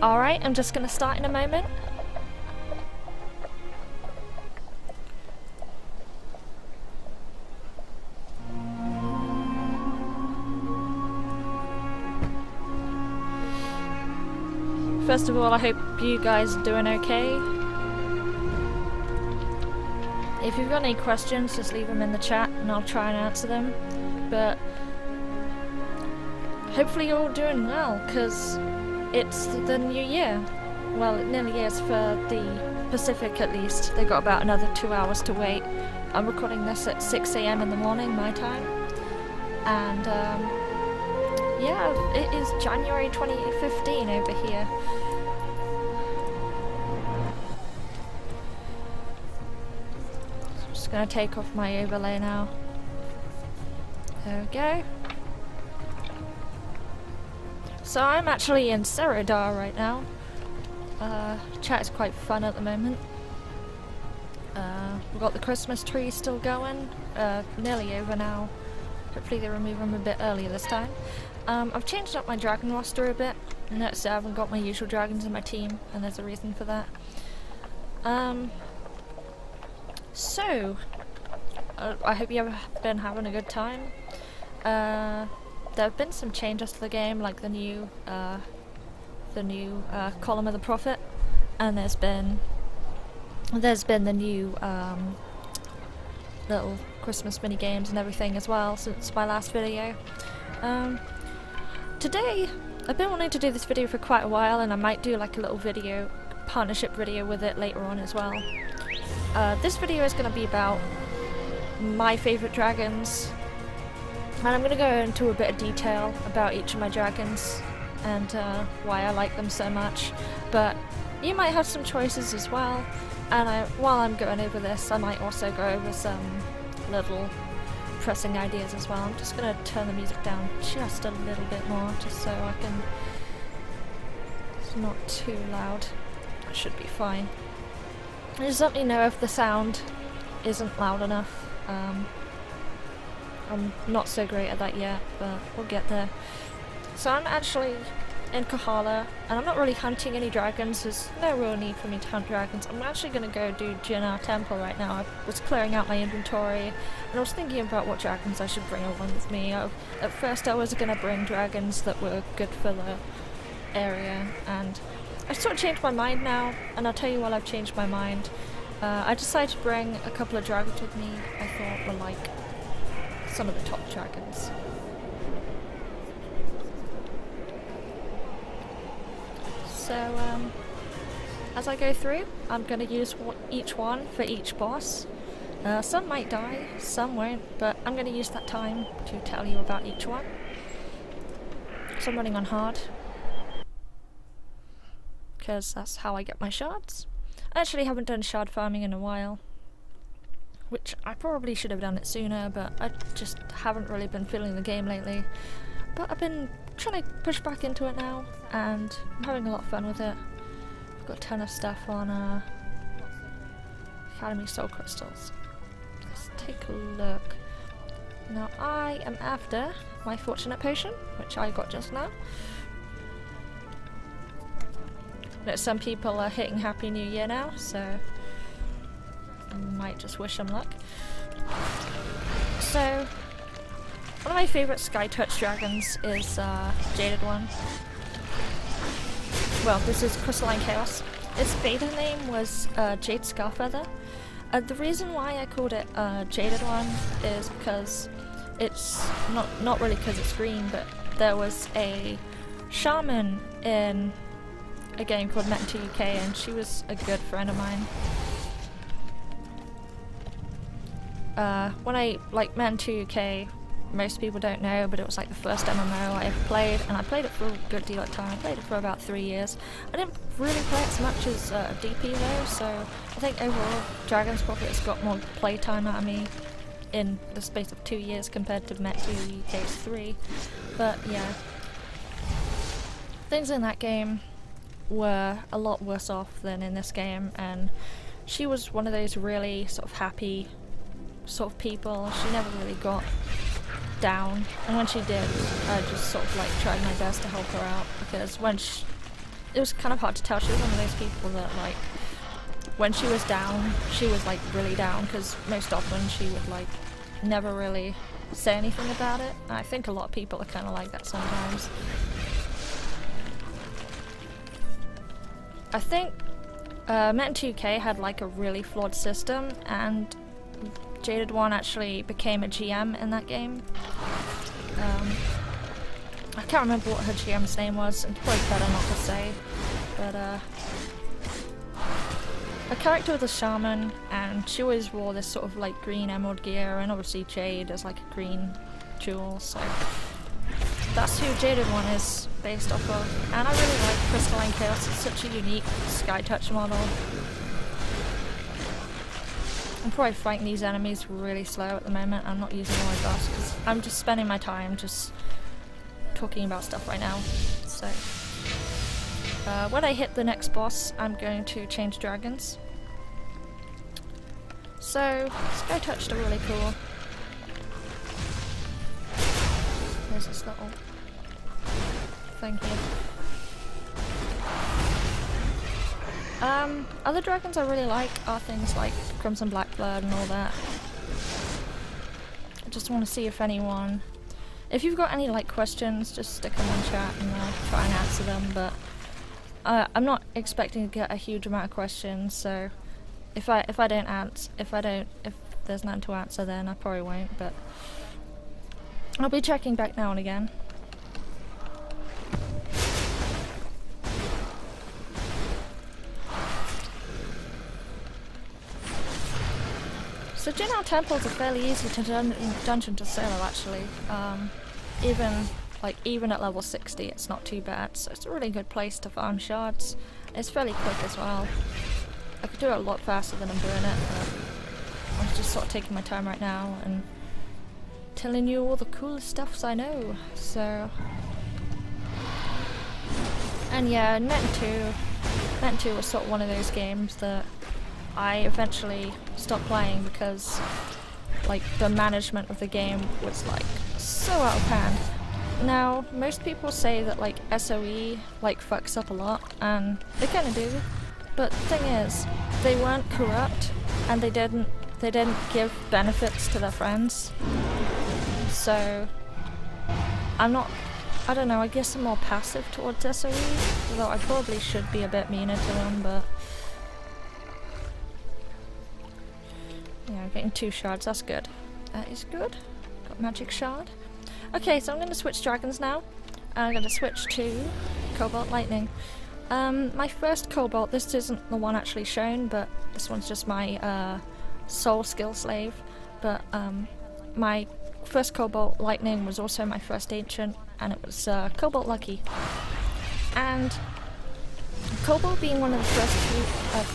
Alright, I'm just gonna start in a moment. First of all, I hope you guys are doing okay. If you've got any questions, just leave them in the chat and I'll try and answer them. But hopefully you're all doing well, because it's the new year. Well, it nearly is for the Pacific at least. They've got about another 2 hours to wait. I'm recording this at 6 AM in the morning, my time. And yeah, it is January 2015 over here. Just gonna take off my overlay now. There we go. So I'm actually in Serodar right now. Chat is quite fun at the moment. We've got the Christmas tree still going. Nearly over now. Hopefully they remove them a bit earlier this time. I've changed up my dragon roster a bit. Notice I haven't got my usual dragons in my team, and there's a reason for that. So, I hope you have been having a good time. There have been some changes to the game, like the new column of the prophet, and there's been the new little Christmas mini games and everything as well since my last video. Today, I've been wanting to do this video for quite a while, and I might do like a little partnership video with it later on as well. This video is going to be about my favourite dragons, and I'm going to go into a bit of detail about each of my dragons and why I like them so much, but you might have some choices as well, and while I'm going over this I might also go over some little pressing ideas as well. I'm just going to turn the music down just a little bit more just so I can... It's not too loud. It should be fine. Just let me know if the sound isn't loud enough. I'm not so great at that yet, but we'll get there. So I'm actually in Kohala, and I'm not really hunting any dragons. There's no real need for me to hunt dragons. I'm actually going to go do Jinnar Temple right now. I was clearing out my inventory, and I was thinking about what dragons I should bring along with me. At first I was going to bring dragons that were good for the area, and I've sort of changed my mind now, and I'll tell you why I've changed my mind. I decided to bring a couple of dragons with me I thought were like some of the top dragons. So, as I go through, I'm going to use each one for each boss. Some might die, some won't, but I'm going to use that time to tell you about each one. So I'm running on hard, because that's how I get my shards. I actually haven't done shard farming in a while, which I probably should have done it sooner, but I just haven't really been feeling the game lately. But I've been trying to push back into it now, and I'm having a lot of fun with it. I've got a ton of stuff on Academy Soul Crystals. Let's take a look. Now I am after my Fortunate Potion, which I got just now. But some people are hitting Happy New Year now, so I might just wish them luck. So, one of my favourite Sky Touch dragons is Jaded One. Well, this is Crystalline Chaos. Its beta name was Jade Scarfeather. The reason why I called it Jaded One is because it's not really because it's green, but there was a shaman in a game called Met 2 UK, and she was a good friend of mine. When I Met 2 UK, most people don't know, but it was like the first MMO I ever played, and I played it for a good deal of time. I played it for about 3 years. I didn't really play it as much as DP though, so I think overall Dragon's Prophet has got more playtime out of me in the space of 2 years compared to Met 2 UK's 3. But yeah, things in that game were a lot worse off than in this game, and she was one of those really sort of happy sort of people. She never really got down, and when she did, I just sort of like tried my best to help her out, because when it was kind of hard to tell. She was one of those people that, like, when she was down, she was like really down, because most often she would like never really say anything about it. And I think a lot of people are kind of like that sometimes. I think Metin 2K had like a really flawed system, and Jaded One actually became a GM in that game. I can't remember what her GM's name was, and it's probably better not to say, but her character was a shaman, and she always wore this sort of like green emerald gear, and obviously Jade is like a green jewel, so that's who Jaded One is based off of. And I really like Crystalline Chaos. It's such a unique Sky Touch model. I'm probably fighting these enemies really slow at the moment. I'm not using all my buffs because I'm just spending my time just talking about stuff right now. So when I hit the next boss, I'm going to change dragons. So Sky Touched are really cool. There's this little thing here. Other dragons I really like are things like Crimson Blackblood and all that. I just want to see if anyone... If you've got any like questions, just stick them in chat and I'll try and answer them, but I'm not expecting to get a huge amount of questions, so if there's none to answer, then I probably won't, but I'll be checking back now and again. So Jinao Temples are fairly easy to dungeon to solo actually. Even at level 60 it's not too bad, so it's a really good place to farm shards. It's fairly quick as well. I could do it a lot faster than I'm doing it, but I'm just sort of taking my time right now and telling you all the coolest stuffs I know, so... And yeah, Metin 2 was sort of one of those games that I eventually stopped playing because like the management of the game was like so out of hand. Now, most people say that like SOE like fucks up a lot, and they kind of do, but the thing is, they weren't corrupt and they didn't give benefits to their friends. So I don't know, I guess I'm more passive towards SOE, although I probably should be a bit meaner to them, but yeah, I'm getting 2 shards, that's good. That is good. Got magic shard. Okay, so I'm going to switch dragons now. I'm going to switch to Cobalt Lightning. My first Cobalt, this isn't the one actually shown, but this one's just my soul skill slave. But my first Cobalt Lightning was also my first ancient, and it was Cobalt Lucky. And Cobalt, being one of the first few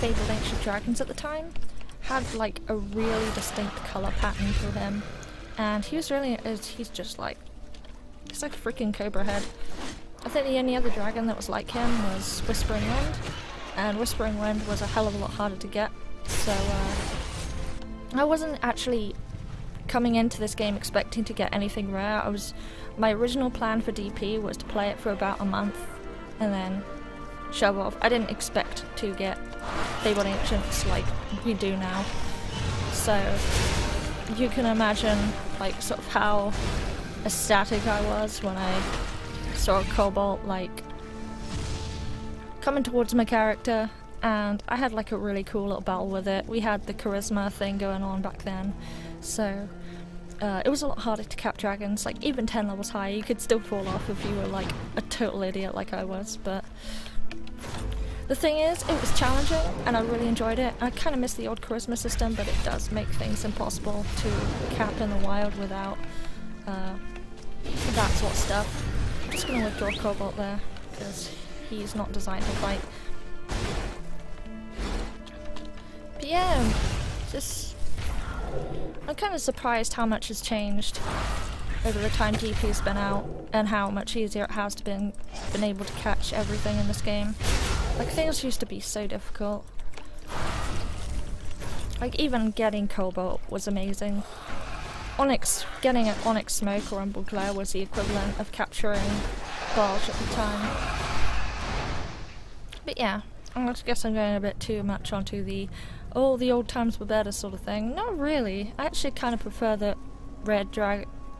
fabled ancient dragons at the time, had like a really distinct colour pattern to him, and he's just like, he's like a freaking cobra head. I think the only other dragon that was like him was Whispering Wind, and Whispering Wind was a hell of a lot harder to get, so I wasn't actually coming into this game expecting to get anything rare. My original plan for DP was to play it for about a month and then shove off. I didn't expect to get Fabled Ancients like we do now. So you can imagine like sort of how ecstatic I was when I saw Cobalt like coming towards my character, and I had like a really cool little battle with it. We had the charisma thing going on back then, so it was a lot harder to cap dragons. Like even 10 levels higher you could still fall off if you were like a total idiot like I was, but the thing is, it was challenging and I really enjoyed it. I kind of miss the old charisma system, but it does make things impossible to cap in the wild without that sort of stuff. I'm just going to withdraw Cobalt there, because he's not designed to fight. But yeah, I'm kind of surprised how much has changed over the time DP's been out, and how much easier it has to been able to catch everything in this game. Like, things used to be so difficult. Like, even getting Cobalt was amazing. Getting an Onyx Smoke or Emerald Glare was the equivalent of capturing Barge at the time. But yeah, I guess I'm going a bit too much onto the, oh, the old times were better sort of thing. Not really. I actually kind of prefer that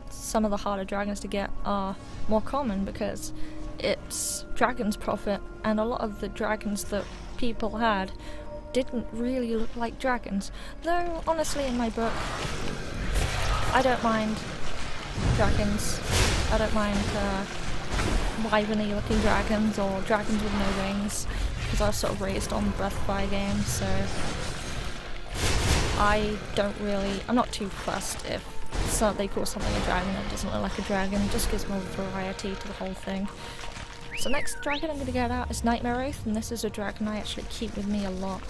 some of the harder dragons to get are more common, because it's Dragon's Prophet, and a lot of the dragons that people had didn't really look like dragons. Though, honestly, in my book, I don't mind dragons. I don't mind wyverny looking dragons or dragons with no wings, because I was sort of raised on Breath of Fire games, so I'm not too fussed if they call something a dragon that doesn't look like a dragon. It just gives more variety to the whole thing. So next dragon I'm going to get out is Nightmare Oath, and this is a dragon I actually keep with me a lot.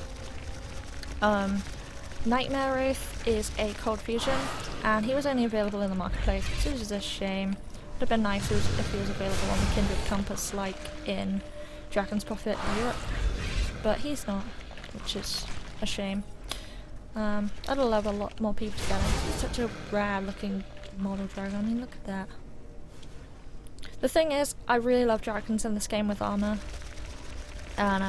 Nightmare Oath is a cold fusion, and he was only available in the marketplace, which is a shame. Would have been nice if he was available on the Kindred Compass like in Dragon's Prophet Europe, but he's not, which is a shame. I'd love a lot more people to get him. He's such a rad looking model dragon. I mean, look at that. The thing is, I really love dragons in this game with armor, and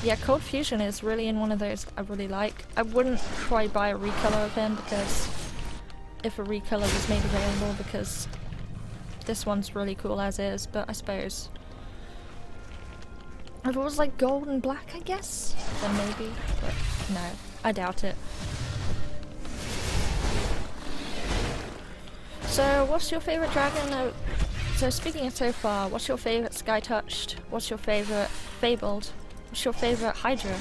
yeah, Cold Fusion is really in one of those I really like. I wouldn't probably buy a recolor of him, because if a recolor was made available, because this one's really cool as is, but I suppose if it was like gold and black, I guess, then maybe, but no, I doubt it. So, what's your favourite dragon? So speaking of so far, what's your favourite Sky Touched? What's your favourite Fabled? What's your favourite Hydra?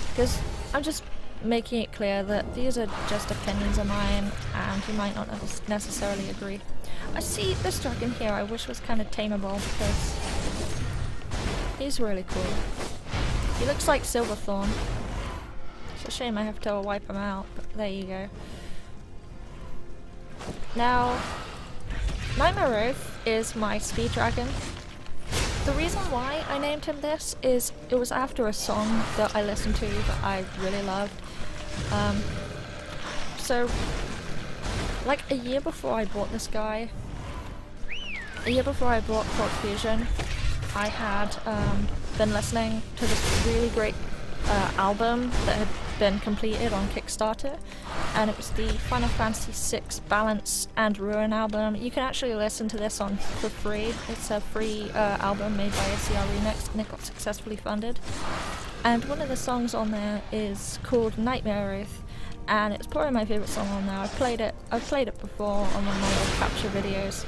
Because I'm just making it clear that these are just opinions of mine, and you might not necessarily agree. I see this dragon here I wish was kind of tameable, because he's really cool. He looks like Silverthorn. It's a shame I have to wipe him out, but there you go. Now, Nightmare Oath is my speed dragon. The reason why I named him this is it was after a song that I listened to that I really loved. So, like a year before I bought this guy, a year before I bought Cold Fusion, I had been listening to this really great album that had been completed on Kickstarter, and it was the Final Fantasy VI Balance and Ruin album. You can actually listen to this for free. It's a free album made by ACR Remix, and it got successfully funded. And one of the songs on there is called Nightmare Oath, and it's probably my favourite song on there. I've played it before on one of my old capture videos,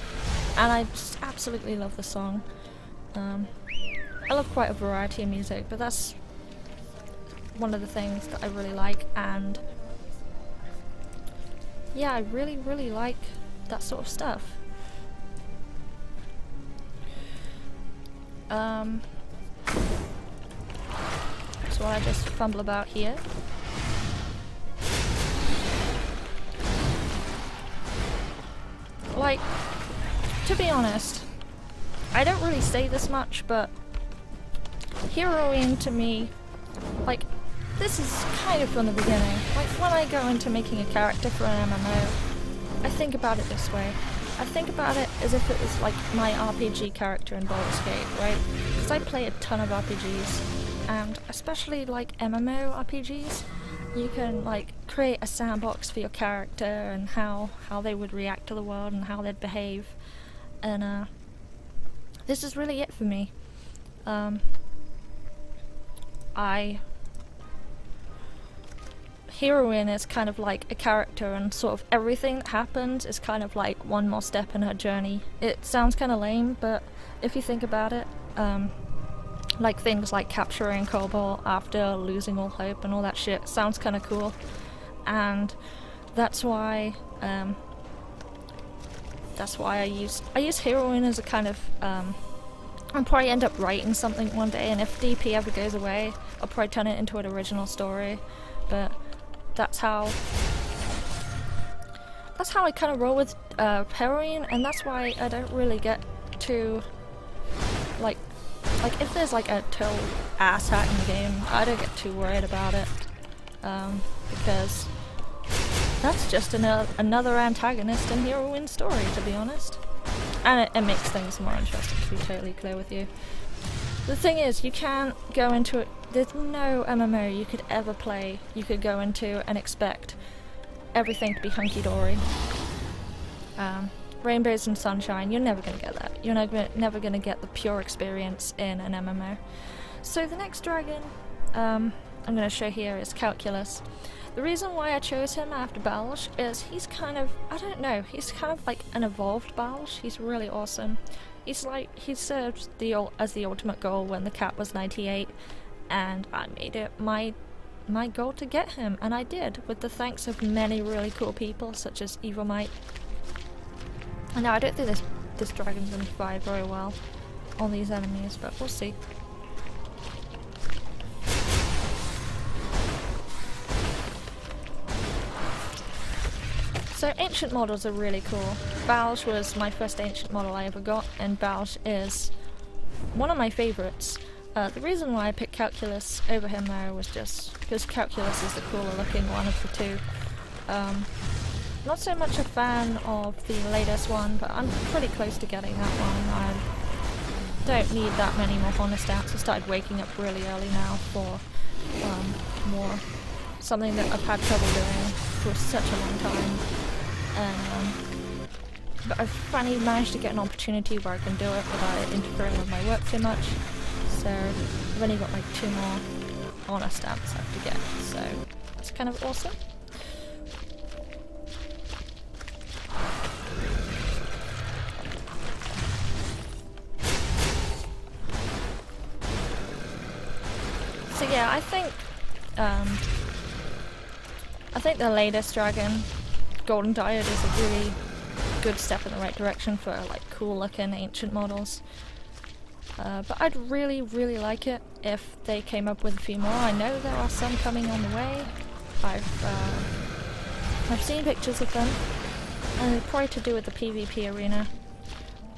and I just absolutely love the song. I love quite a variety of music, but that's one of the things that I really like, and yeah, I really, really like that sort of stuff. So I just fumble about here. Like, to be honest, I don't really say this much, but heroing to me, like, this is kind of from the beginning. Like, when I go into making a character for an MMO, I think about it this way. I think about it as if it was like my RPG character in Baldur's Gate, right? Because I play a ton of RPGs, and especially like MMO RPGs, you can like create a sandbox for your character and how they would react to the world and how they'd behave. And this is really it for me. Heroine is kind of like a character, and sort of everything that happens is kind of like one more step in her journey. It sounds kind of lame, but if you think about it, like things like capturing Cobalt after losing all hope and all that shit sounds kind of cool, and that's why I use heroine as a kind of I'll probably end up writing something one day, and if DP ever goes away, I'll probably turn it into an original story. But that's how I kind of roll with heroine, and that's why I don't really get too like if there's like a total asshat in the game, I don't get too worried about it, because that's just another antagonist in heroine's story, to be honest. And it makes things more interesting, to be totally clear with you. The thing is, you can't go into it, there's no MMO you could ever play, you could go into and expect everything to be hunky-dory. Rainbows and sunshine, you're never going to get that. You're never going to get the pure experience in an MMO. So the next dragon I'm going to show here is Calculus. The reason why I chose him after Balsh is he's kind of, I don't know, he's kind of like an evolved Balsh. He's really awesome. He's like, he served as the ultimate goal when the cap was 98, and I made it my goal to get him, and I did, with the thanks of many really cool people such as Evil Might. And now I don't think this dragon's going to survive very well on these enemies, but we'll see. So ancient models are really cool. Balsh was my first ancient model I ever got, and Balsh is one of my favourites. The reason why I picked Calculus over him though was just because Calculus is the cooler looking one of the two. Not so much a fan of the latest one, but I'm pretty close to getting that one. I don't need that many more honor stats. I started waking up really early now for more. Something that I've had trouble doing for such a long time. But I've finally managed to get an opportunity where I can do it without it interfering with my work too much. So I've only got like 2 more honor stamps I have to get, so that's kind of awesome. So yeah, I think the latest dragon, Golden Diode, is a really good step in the right direction for like cool looking ancient models. But I'd really like it if they came up with a few more. I know there are some coming on the way. I've seen pictures of them, and they're probably to do with the PvP arena,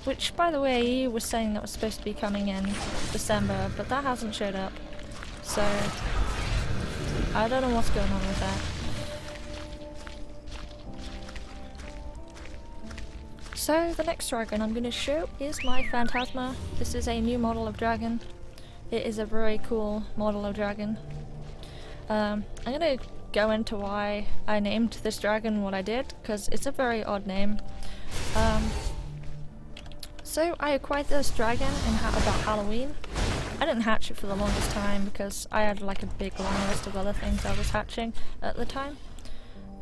which by the way EU was saying that was supposed to be coming in December, but that hasn't showed up. So I don't know what's going on with that. So the next dragon I'm going to show is my Phantasma. This is a new model of dragon. It is a very cool model of dragon. I'm going to go into why I named this dragon what I did, because it's a very odd name. So I acquired this dragon in about Halloween. I didn't hatch it for the longest time because I had like a big long list of other things I was hatching at the time.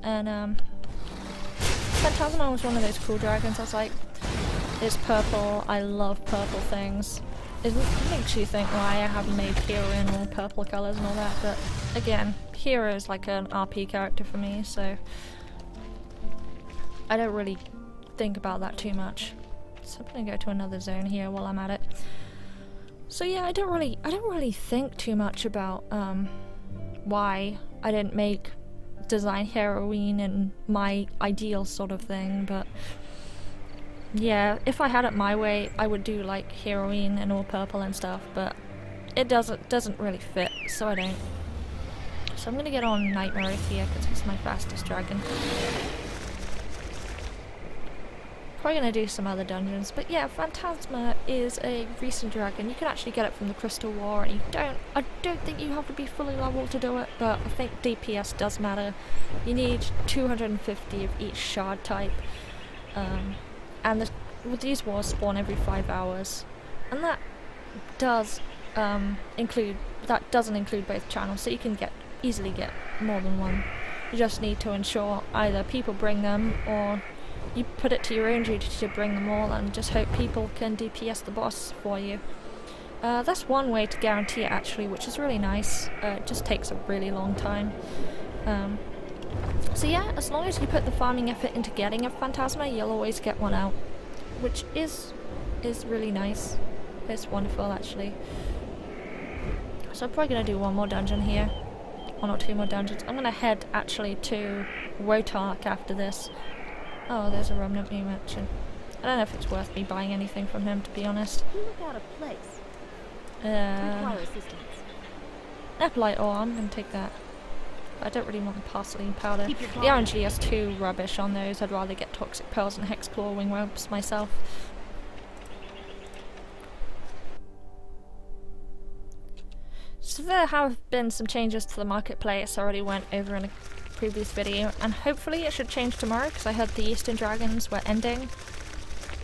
And Phantasma was one of those cool dragons. I was like, it's purple, I love purple things. It makes you think why I haven't made Hero in all purple colours and all that, but again, Hero is like an RP character for me, so I don't really think about that too much. So I'm gonna go to another zone here while I'm at it. So yeah, I don't really think too much about why I didn't make design heroine and my ideal sort of thing, but yeah, if I had it my way I would do like heroine and all purple and stuff, but it doesn't really fit, so I don't. So I'm gonna get on Nightmare Oath here because it's my fastest dragon. Probably gonna do some other dungeons, but yeah, Phantasma is a recent dragon. You can actually get it from the Crystal War, and I don't think you have to be fully leveled to do it, but I think DPS does matter. You need 250 of each shard type, and with these wars spawn every 5 hours, and that doesn't include both channels, so you can easily get more than one. You just need to ensure either people bring them, or you put it to your own duty to bring them all and just hope people can DPS the boss for you. That's one way to guarantee it actually, which is really nice. It just takes a really long time. So yeah, as long as you put the farming effort into getting a Phantasma, you'll always get one out, which is really nice. It's wonderful actually. So I'm probably going to do one more dungeon here. 1 or 2 more dungeons. I'm going to head actually to Wotark after this. Oh, there's a remnant you mentioned. I don't know if it's worth me buying anything from him, to be honest. You look out of place. Require assistance. Epilite ore, I'm going to take that. I don't really want the porcelain powder. The RNG is too rubbish on those. I'd rather get toxic pearls and hex claw wing webs myself. So there have been some changes to the marketplace. I already went over in a previous video, and hopefully it should change tomorrow because I heard the Eastern Dragons were ending.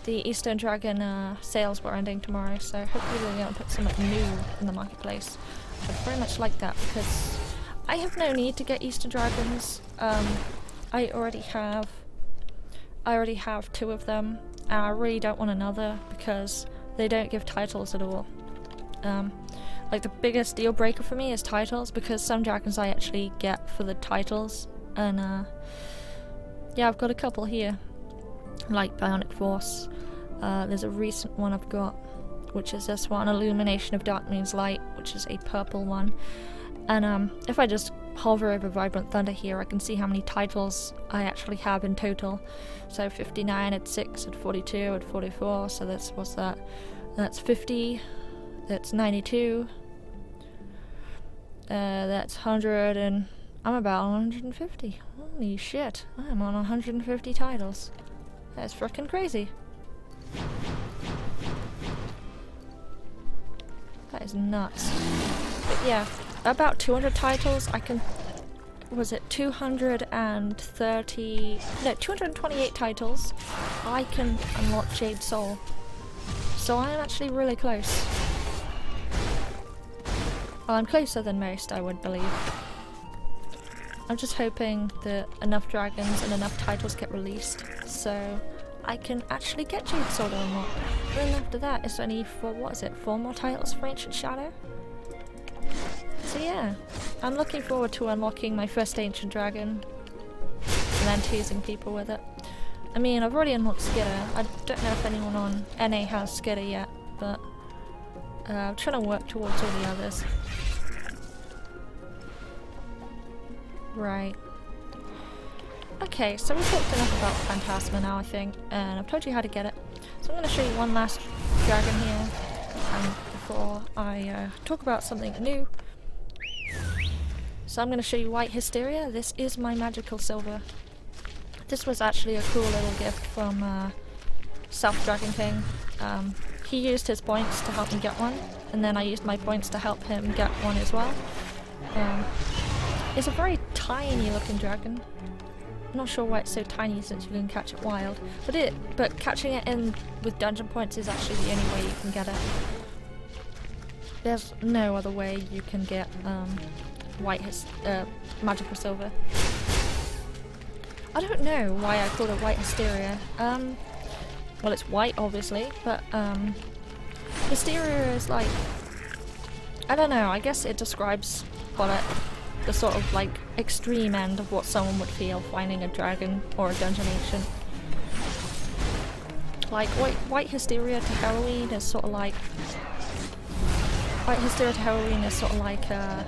The Eastern Dragon sales were ending tomorrow, so hopefully they're going to put something new in the marketplace. I'd very much like that because I have no need to get Eastern Dragons. I already have 2 of them, and I really don't want another because they don't give titles at all. Like the biggest deal breaker for me is titles, because some dragons I actually get for the titles, and yeah, I've got a couple here, like Bionic Force. There's a recent one I've got, which is this one, Illumination of Dark Moon's Light, which is a purple one. And if I just hover over Vibrant Thunder here, I can see how many titles I actually have in total. So 59 at 6 at 42 at 44, so that's, what's that? That's 50, that's 92, that's 100, and I'm about 150. Holy shit, I'm on 150 titles. That's freaking crazy. That is nuts. But yeah, about 200 titles I can... was it 230... no, 228 titles I can unlock Jade Soul. So I'm actually really close. Well, I'm closer than most, I would believe. I'm just hoping that enough dragons and enough titles get released so I can actually get Jade Soul to unlock. Then after that it's only for, what is it, 4 more titles for Ancient Shadow? So yeah, I'm looking forward to unlocking my first Ancient Dragon and then teasing people with it. I mean, I've already unlocked Skitter. I don't know if anyone on NA has Skitter yet, but I'm trying to work towards all the others. Right. Okay, so we've talked enough about Phantasma now, I think, and I've told you how to get it. So I'm going to show you one last dragon here, before I talk about something new. So I'm going to show you White Hysteria. This is my magical silver. This was actually a cool little gift from South Dragon King. He used his points to help me get one, and then I used my points to help him get one as well. It's a very tiny looking dragon. I'm not sure why it's so tiny since you can catch it wild, but catching it in with dungeon points is actually the only way you can get it. There's no other way you can get magical silver. I don't know why I called it White Hysteria. Well, it's white obviously, but Hysteria is like, I don't know, I guess it describes the sort of like extreme end of what someone would feel finding a dragon or a dungeon ancient. Like White Hysteria to Halloween is sort of like a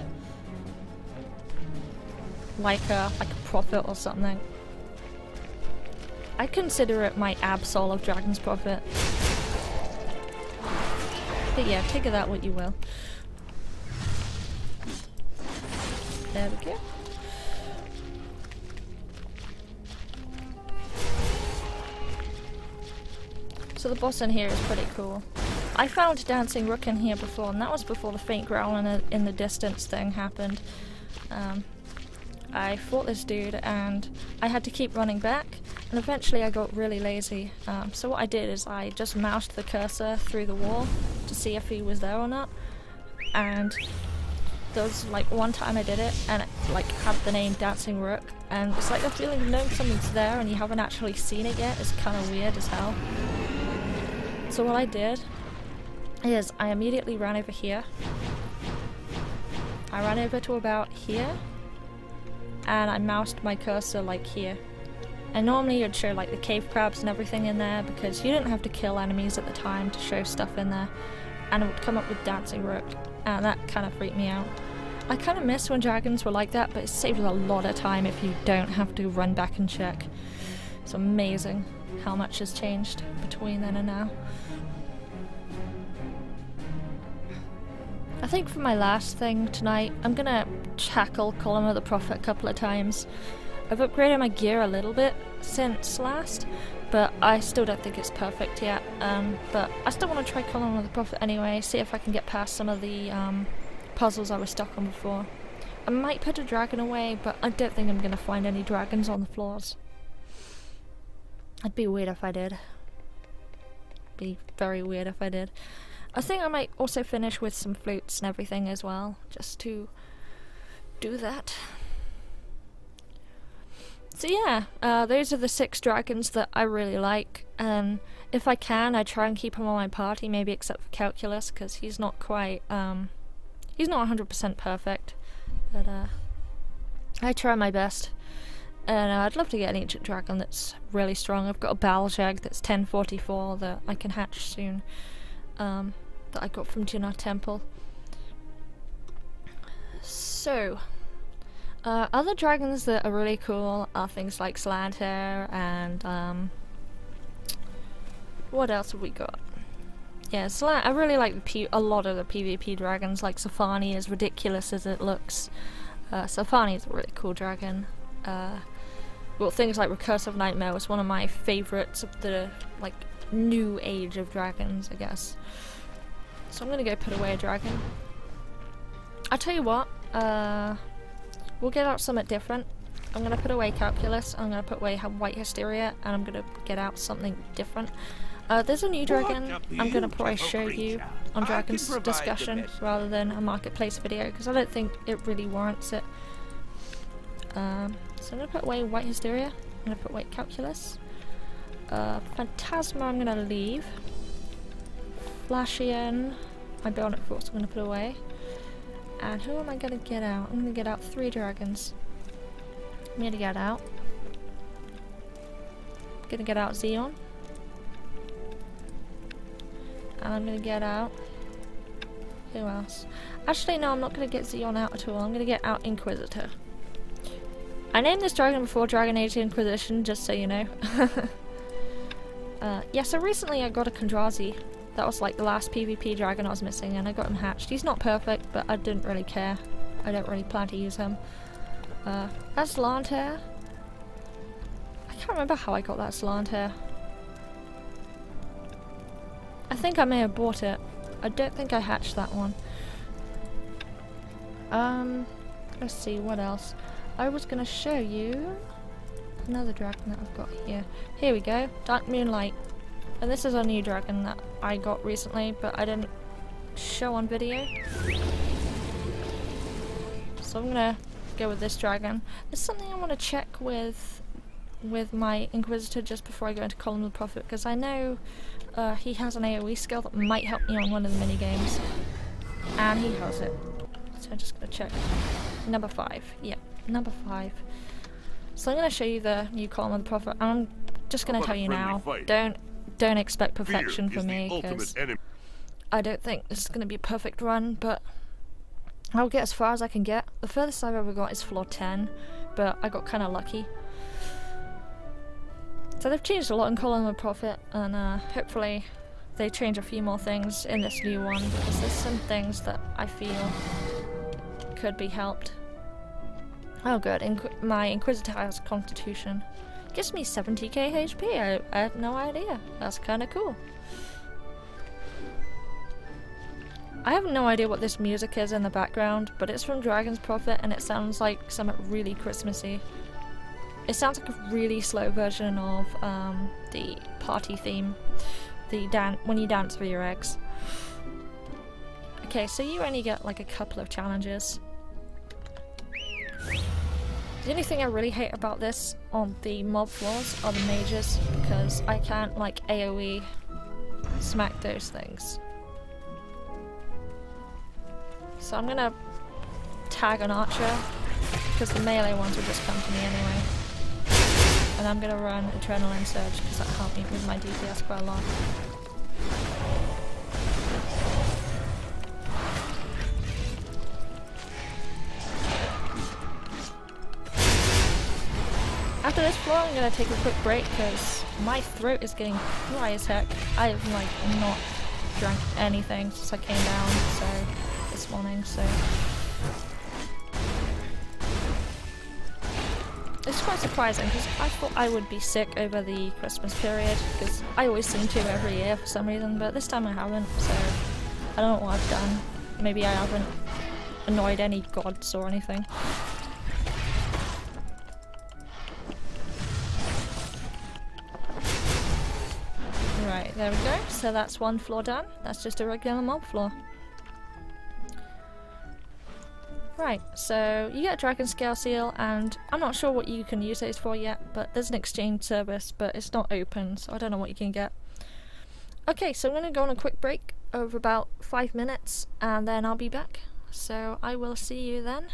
prophet or something. I consider it my Absol of Dragon's Prophet. But yeah, take of that what you will. There we go. So the boss in here is pretty cool. I found Dancing Rook in here before, and that was before the faint growl in the distance thing happened. I fought this dude and I had to keep running back, and eventually I got really lazy. So what I did is I just moused the cursor through the wall to see if he was there or not, and there was like one time I did it and it like had the name Dancing Rook, and it's like the feeling of knowing something's there and you haven't actually seen it yet is kind of weird as hell. So what I did is I immediately ran over here. I ran over to about here and I moused my cursor like here. And normally you'd show like the cave crabs and everything in there because you didn't have to kill enemies at the time to show stuff in there, and it would come up with Dancing Rook, and that kind of freaked me out. I kind of miss when dragons were like that, but it saves a lot of time if you don't have to run back and check. It's amazing how much has changed between then and now. I think for my last thing tonight, I'm gonna tackle Column of the Prophet a couple of times. I've upgraded my gear a little bit since last, but I still don't think it's perfect yet. But I still want to try Column of the Prophet anyway, see if I can get past some of the puzzles I was stuck on before. I might put a dragon away, but I don't think I'm gonna find any dragons on the floors. It'd be weird if I did. Be very weird if I did. I think I might also finish with some flutes and everything as well, just to do that. So yeah, those are the 6 dragons that I really like, and if I can, I try and keep him on my party, maybe except for Calculus, because he's not quite, he's not 100% perfect, but I try my best. And I'd love to get an ancient dragon that's really strong. I've got a Baljag that's 1044 that I can hatch soon, that I got from Junar Temple. So, other dragons that are really cool are things like Slanter and what else have we got? Yeah, I really like a lot of the PvP dragons, like Safani, as ridiculous as it looks. Safani is a really cool dragon. Well, things like Recursive Nightmare was one of my favourites of the, like, new age of dragons, I guess. So I'm gonna go put away a dragon. I'll tell you what, we'll get out something different. I'm gonna put away Calculus, I'm gonna put away White Hysteria, and I'm gonna get out something different. There's a new dragon I'm gonna probably show you on Dragon's Discussion rather than a Marketplace video, because I don't think it really warrants it. So I'm gonna put away White Hysteria, I'm gonna put away Calculus. Phantasma I'm gonna leave. Flashian, my Bionic Force I'm gonna put away. And who am I gonna get out? I'm gonna get out 3 dragons. I'm gonna get out Xeon. And I'm gonna get out... who else? Actually no, I'm not gonna get Xeon out at all. I'm gonna get out Inquisitor. I named this dragon before Dragon Age Inquisition, just so you know. Yeah, so recently I got a Kondrazi. That was like the last PvP dragon I was missing, and I got him hatched. He's not perfect, but I didn't really care. I don't really plan to use him. That's Slanter. I can't remember how I got that Slanter. I think I may have bought it. I don't think I hatched that one. Let's see, what else? I was gonna show you another dragon that I've got here. Here we go, Dark Moonlight. And this is a new dragon that I got recently, but I didn't show on video. So I'm gonna go with this dragon. There's something I want to check with my Inquisitor just before I go into Column of the Prophet, because I know he has an AoE skill that might help me on one of the mini games, and he has it. So I'm just gonna check. Number 5, yeah, number 5. So I'm gonna show you the new Column of the Prophet. I'm just gonna tell you now, don't expect perfection from me, because I don't think this is gonna be a perfect run, but I'll get as far as I can get. The furthest I've ever got is floor 10, but I got kind of lucky. So they've changed a lot in Column of the Prophet, and hopefully they change a few more things in this new one, because there's some things that I feel could be helped. Oh good, my Inquisitor has Constitution. Gives me 70k HP, I had no idea. That's kind of cool. I have no idea what this music is in the background, but it's from Dragon's Prophet and it sounds like something really Christmassy. It sounds like a really slow version of the party theme, when you dance for your eggs. Okay, so you only get like a couple of challenges. The only thing I really hate about this on the mob floors are the mages, because I can't like AoE smack those things. So I'm gonna tag an archer, because the melee ones will just come to me anyway. And I'm gonna run Adrenaline Surge, because that helped me with my DPS quite a lot. After this floor, I'm gonna take a quick break because my throat is getting dry as heck. I have like not drank anything since I came down this morning, so it's quite surprising because I thought I would be sick over the Christmas period because I always seem to every year for some reason, but this time I haven't, so I don't know what I've done. Maybe I haven't annoyed any gods or anything. Right, there we go. So that's one floor done. That's just a regular mob floor. Right, so you get a dragon scale seal, and I'm not sure what you can use those for yet, but there's an exchange service, but it's not open, so I don't know what you can get. Okay, so I'm going to go on a quick break over about 5 minutes, and then I'll be back. So I will see you then.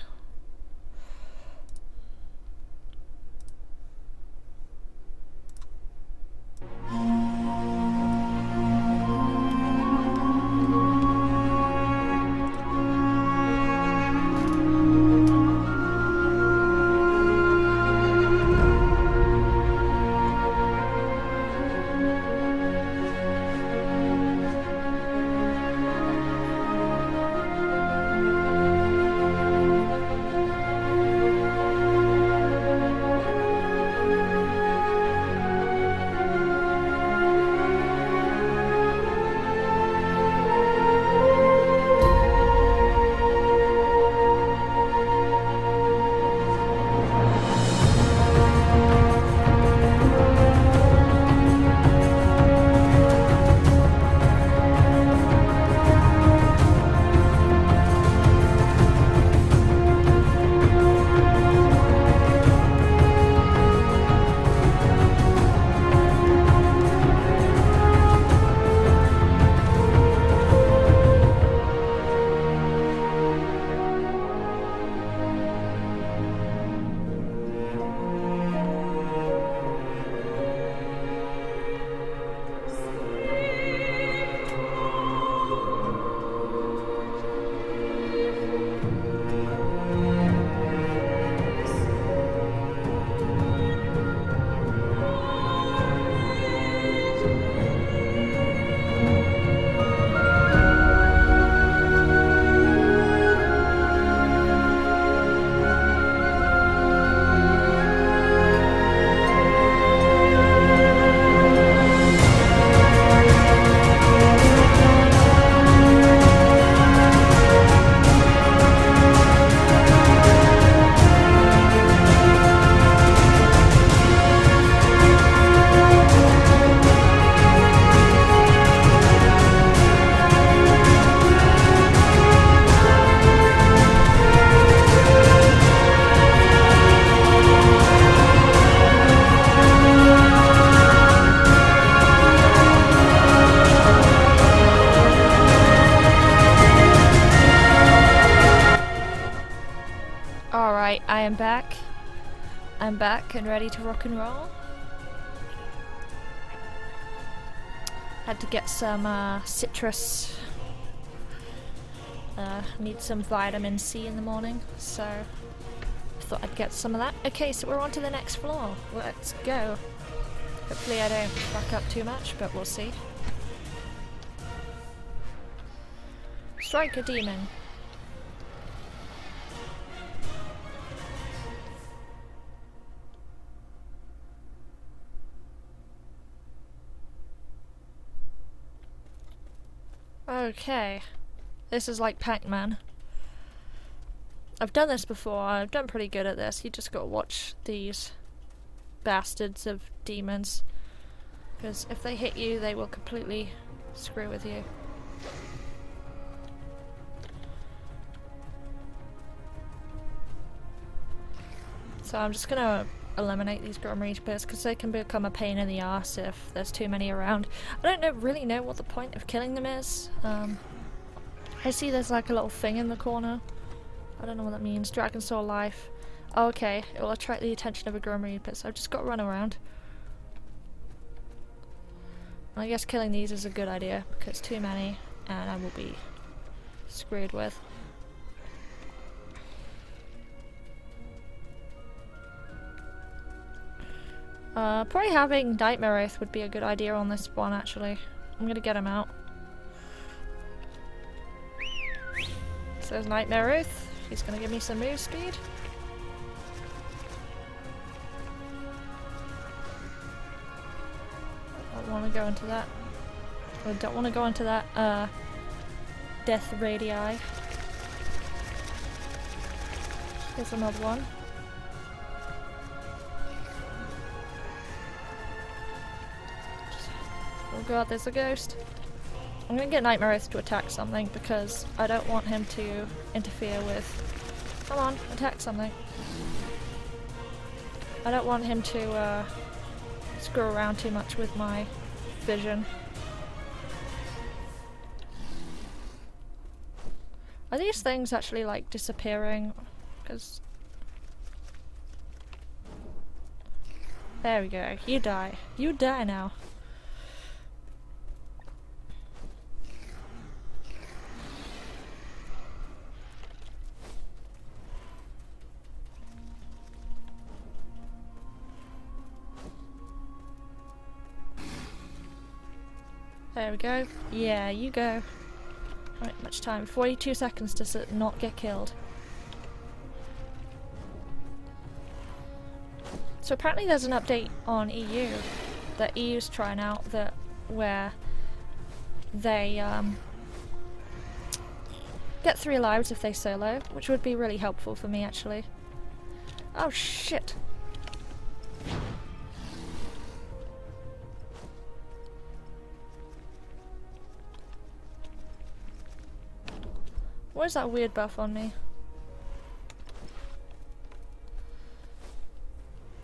Alright, I am back. I'm back and ready to rock and roll. Had to get some citrus. Need some vitamin C in the morning, so I thought I'd get some of that. Okay, so we're on to the next floor. Let's go. Hopefully I don't fuck up too much, but we'll see. Strike a demon. Okay, this is like Pac-Man. I've done this before, I've done pretty good at this. You just gotta watch these bastards of demons, because if they hit you, they will completely screw with you. So I'm just gonna eliminate these Grim Reapers because they can become a pain in the arse if there's too many around. I don't really know what the point of killing them is. I see there's like a little thing in the corner. I don't know what that means. Dragon Soul Life. Oh, okay, it will attract the attention of a Grim Reaper, so I've just got to run around. I guess killing these is a good idea because too many and I will be screwed with. Probably having Nightmare Oath would be a good idea on this one, actually. I'm gonna get him out. So there's Nightmare Oath. He's gonna give me some move speed. I don't want to go into that. I don't want to go into that, death radii. Here's another one. Oh god, there's a ghost. I'm gonna get Nightmare Oath to attack something because I don't want him to interfere with... Come on, attack something. I don't want him to screw around too much with my vision. Are these things actually like disappearing? Because... There we go. You die. You die now. There we go. Yeah, you go. Right, much time. 42 seconds to not get killed. So apparently there's an update on EU that EU's trying out that where they get 3 lives if they solo, which would be really helpful for me actually. Oh shit. Where's that weird buff on me?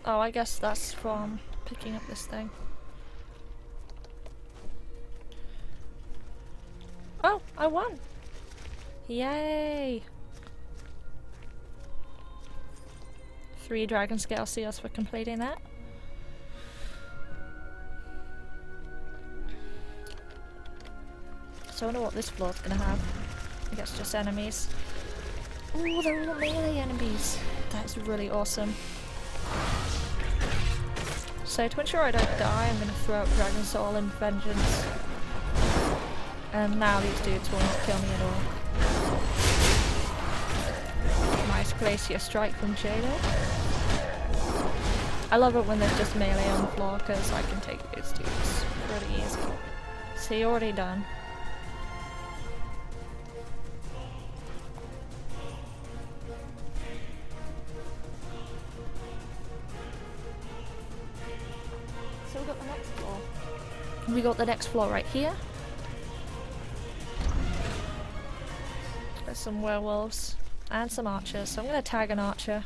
Oh, I guess that's from picking up this thing. Oh, I won! Yay! 3 dragon scale seals for completing that. So I wonder what this floor's gonna have. I guess just enemies. Ooh, they're all melee enemies. That's really awesome. So to ensure I don't die, I'm gonna throw up Dragon Soul and Vengeance. And now these dudes will not kill me at all. Nice Glacier Strike from Jado. I love it when there's just melee on the floor because I can take those dudes pretty easy. See, already done. So we got the next floor. We got the next floor right here. There's some werewolves and some archers, so I'm gonna tag an archer.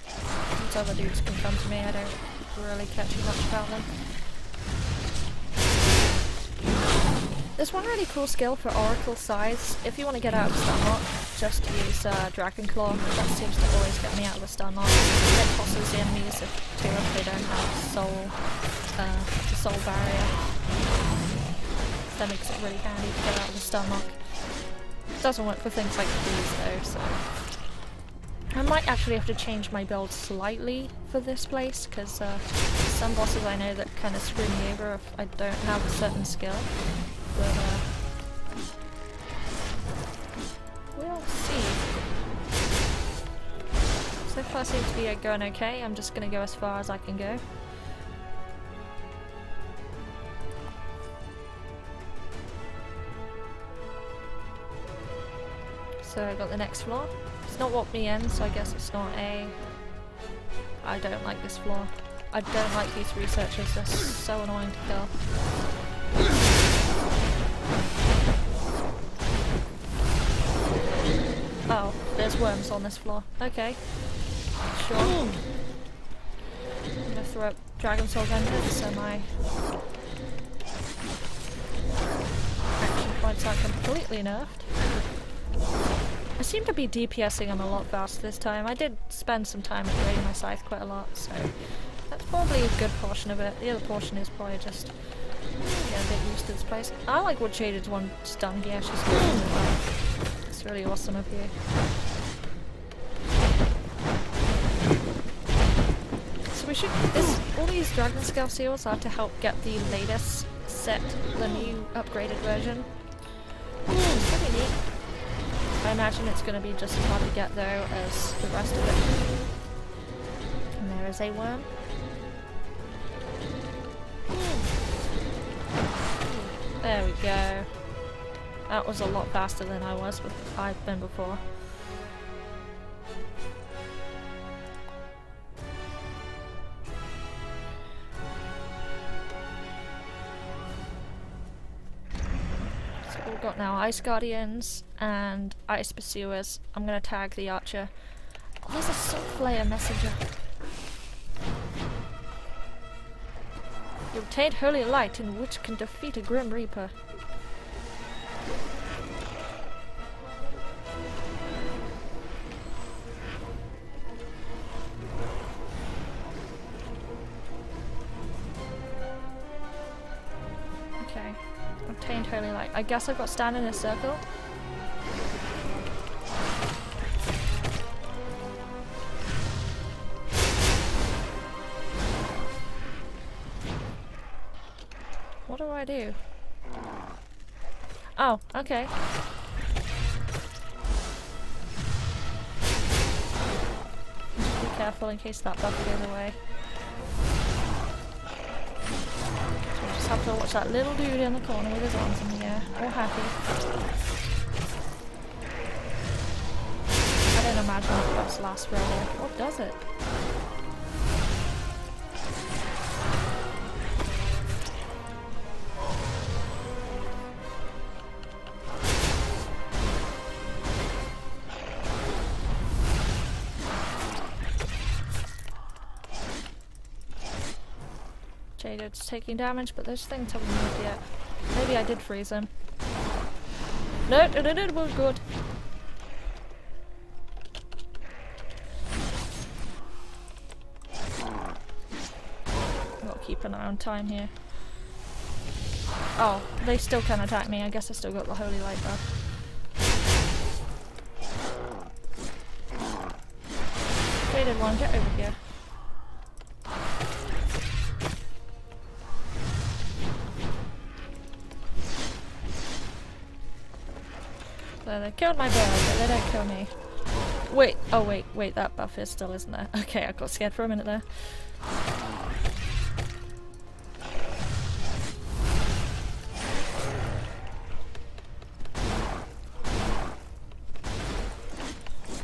These other dudes can come to me, I don't really care too much about them. There's one really cool skill for Oracle Scythes. If you want to get out of stun lock, just use Dragon Claw. That seems to always get me out of the stun lock. It tosses the enemies if they don't have the soul barrier. That makes it really handy to get out of the stun lock. It doesn't work for things like these though, so... I might actually have to change my build slightly for this place, because some bosses I know that kind of screw me over if I don't have a certain skill. But we'll see. So far seems to be going okay. I'm just going to go as far as I can go. So I got the next floor. It's not what me in, so I guess it's not a... I don't like this floor. I don't like these researchers, they're so annoying to kill. Oh, there's worms on this floor. Okay. Sure. I'm gonna throw up Dragon Soul Vengeance so my action points are completely nerfed. I seem to be DPSing him a lot faster this time. I did spend some time upgrading my scythe quite a lot, so that's probably a good portion of it. The other portion is probably just get a bit used to this place. I like what Jaded's one stun he actually screams about. It's really awesome up here. So we should... all these Dragon Scale Seals are to help get the latest set, the new upgraded version. It's pretty neat. I imagine it's going to be just as hard to get though as the rest of it. And there is a worm. There we go. That was a lot faster than I've been before. got now Ice Guardians and Ice Pursuers. I'm gonna tag the Archer. Oh, there's a Salt Flare Messenger. You obtained Holy Light in which can defeat a Grim Reaper. Okay. Obtained Holy Light. I guess I've got to stand in a circle. What do I do? Oh, okay. Just be careful in case that buff goes away. So we just have to watch that little dude in the corner with his arms in the air. All happy. I don't imagine the buffs last forever. What does it? Jaded's taking damage, but those things haven't moved yet. Maybe I did freeze him. No, it was good. Gotta keep an eye on time here. Oh, they still can attack me. I guess I still got the Holy Light buff. Jaded one, get over here. So they killed my bird, but they don't kill me. Wait, oh wait, that buff is still isn't there? Okay, I got scared for a minute there.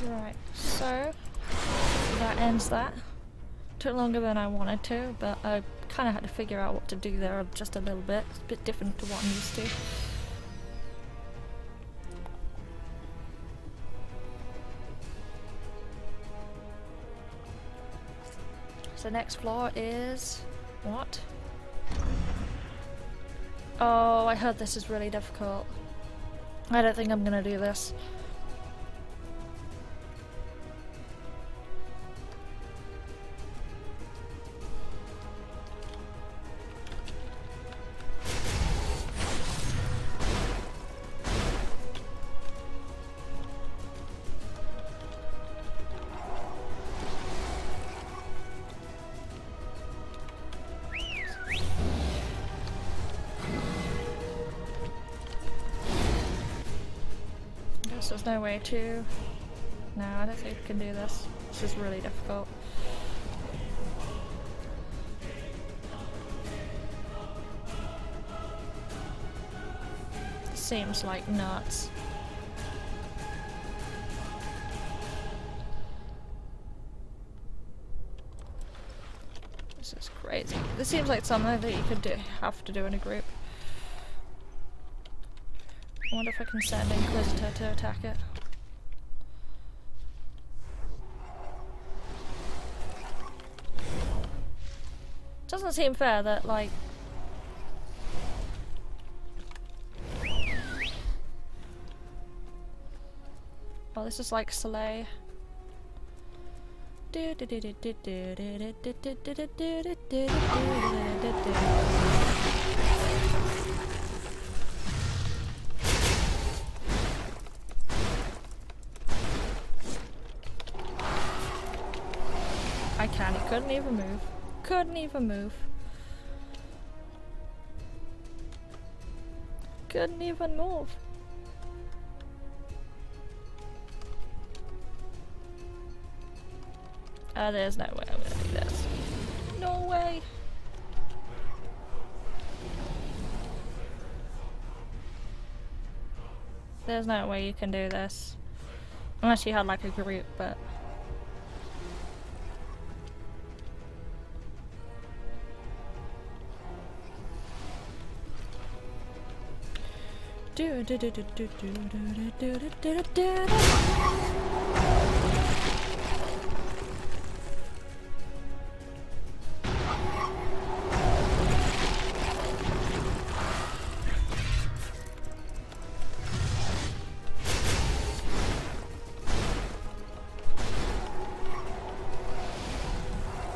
Right, so that ends that. Took longer than I wanted to, but I kind of had to figure out what to do there just a little bit. It's a bit different to what I'm used to. So next floor is... what? Oh, I heard this is really difficult. I don't think I'm gonna do this. There's no way to... No, I don't think we can do this. This is really difficult. Seems like nuts. This is crazy. This seems like something that you could have to do in a group. I wonder if I can send Inquisitor to attack it. Doesn't seem fair that, like... well, this is like Soleil. I can't, he couldn't even move. Couldn't even move. Couldn't even move. There's no way I'm gonna do this. No way! There's no way you can do this. Unless you had like a group, but...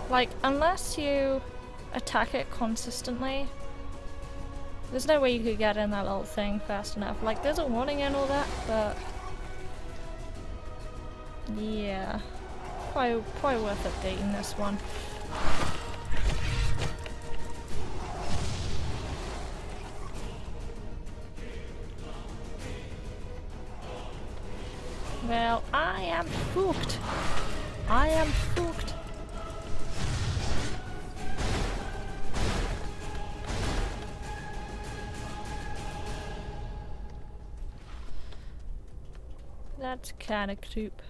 Like, unless you attack it consistently, there's no way you could get in that little thing fast enough. Like, there's a warning and all that, but yeah, probably worth updating this one. Well, I am fucked. I am fucked. That's kinda creep.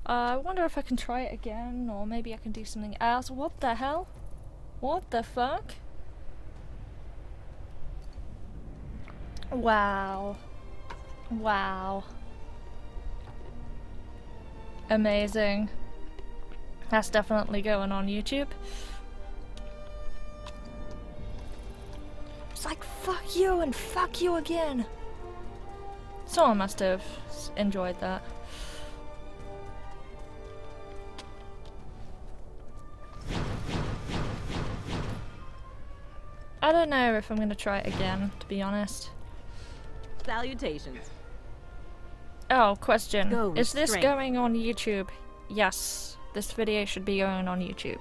I wonder if I can try it again, or maybe I can do something else. What the hell? What the fuck? Wow. Wow. Amazing. That's definitely going on YouTube. It's like, fuck you and fuck you again. Someone must have enjoyed that. I don't know if I'm gonna try it again, to be honest. Salutations. Oh, question. Go Is this strength. going on YouTube? Yes, this video should be going on YouTube.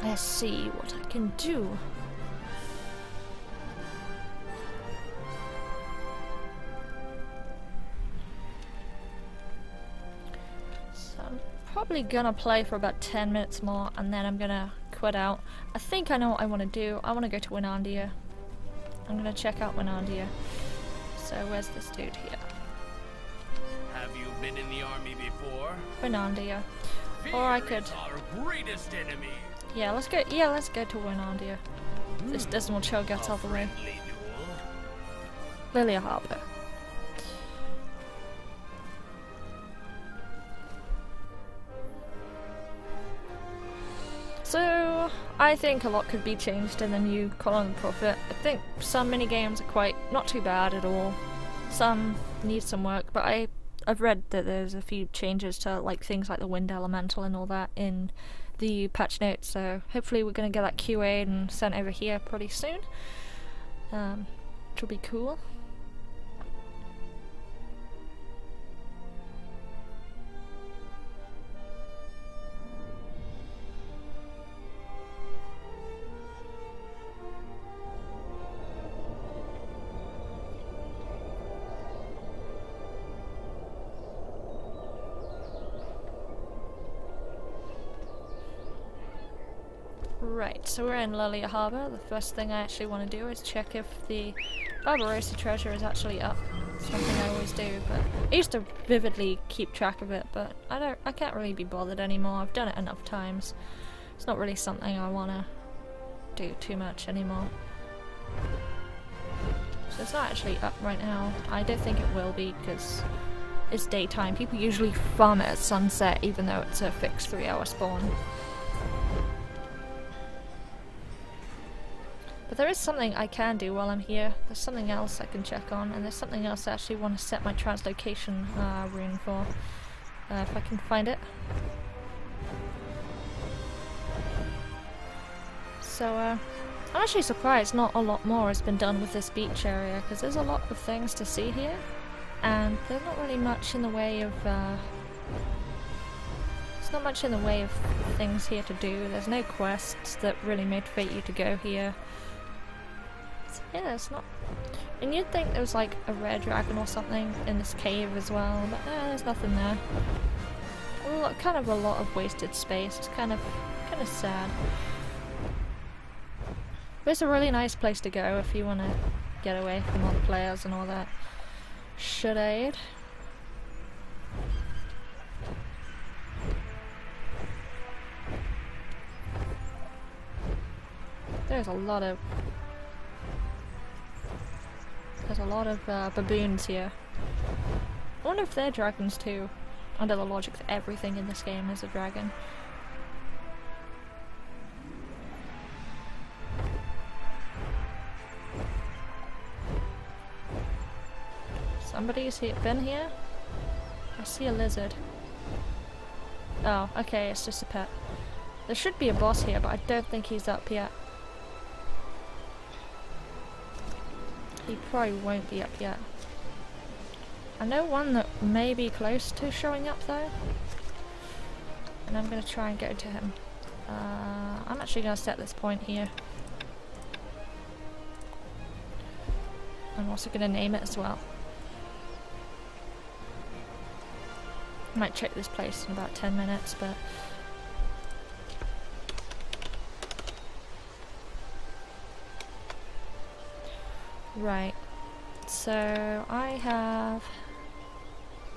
Let's see what I can do. So I'm probably gonna play for about 10 minutes more and then I'm gonna quit out. I think I know what I want to do. I want to go to Winandia. I'm gonna check out Winandia. So where's this dude here? Have you been in the army before? Winandia. Or I could... Fear is our greatest enemy. Yeah, let's go to Winandia. This dismal chill gets out of the way. Friendly duel. Lilia Harbour. So, I think a lot could be changed in the new Call of the Prophet. I think some minigames are quite not too bad at all. Some need some work, but I've read that there's a few changes to like things like the wind elemental and all that in the patch notes, so hopefully we're going to get that QA'd and sent over here pretty soon, which will be cool. Right, so we're in Lilia Harbour. The first thing I actually want to do is check if the Barbarossa treasure is actually up. Something I always do, but I used to vividly keep track of it, but I can't really be bothered anymore. I've done it enough times. It's not really something I want to do too much anymore. So it's not actually up right now. I don't think it will be because it's daytime. People usually farm it at sunset even though it's a fixed 3-hour spawn. But there is something I can do while I'm here. There's something else I can check on, and there's something else I actually want to set my translocation rune for. If I can find it. So, I'm actually surprised not a lot more has been done with this beach area, because there's a lot of things to see here, and there's not really much in the way of, there's not much in the way of things here to do. There's no quests that really motivate you to go here. Yeah, it's not... And you'd think there was like a rare dragon or something in this cave as well, but no, there's nothing there. Kind of a lot of wasted space. It's kind of sad. But it's a really nice place to go if you want to get away from all the players and all that. should aid. There's a lot of baboons here. I wonder if they're dragons too, under the logic that everything in this game is a dragon. Somebody's been here? I see a lizard. Oh, okay, it's just a pet. There should be a boss here, but I don't think he's up yet. He probably won't be up yet. I know one that may be close to showing up though. And I'm going to try and go to him. I'm actually going to set this point here. I'm also going to name it as well. I might check this place in about 10 minutes, but... Right. So, I have...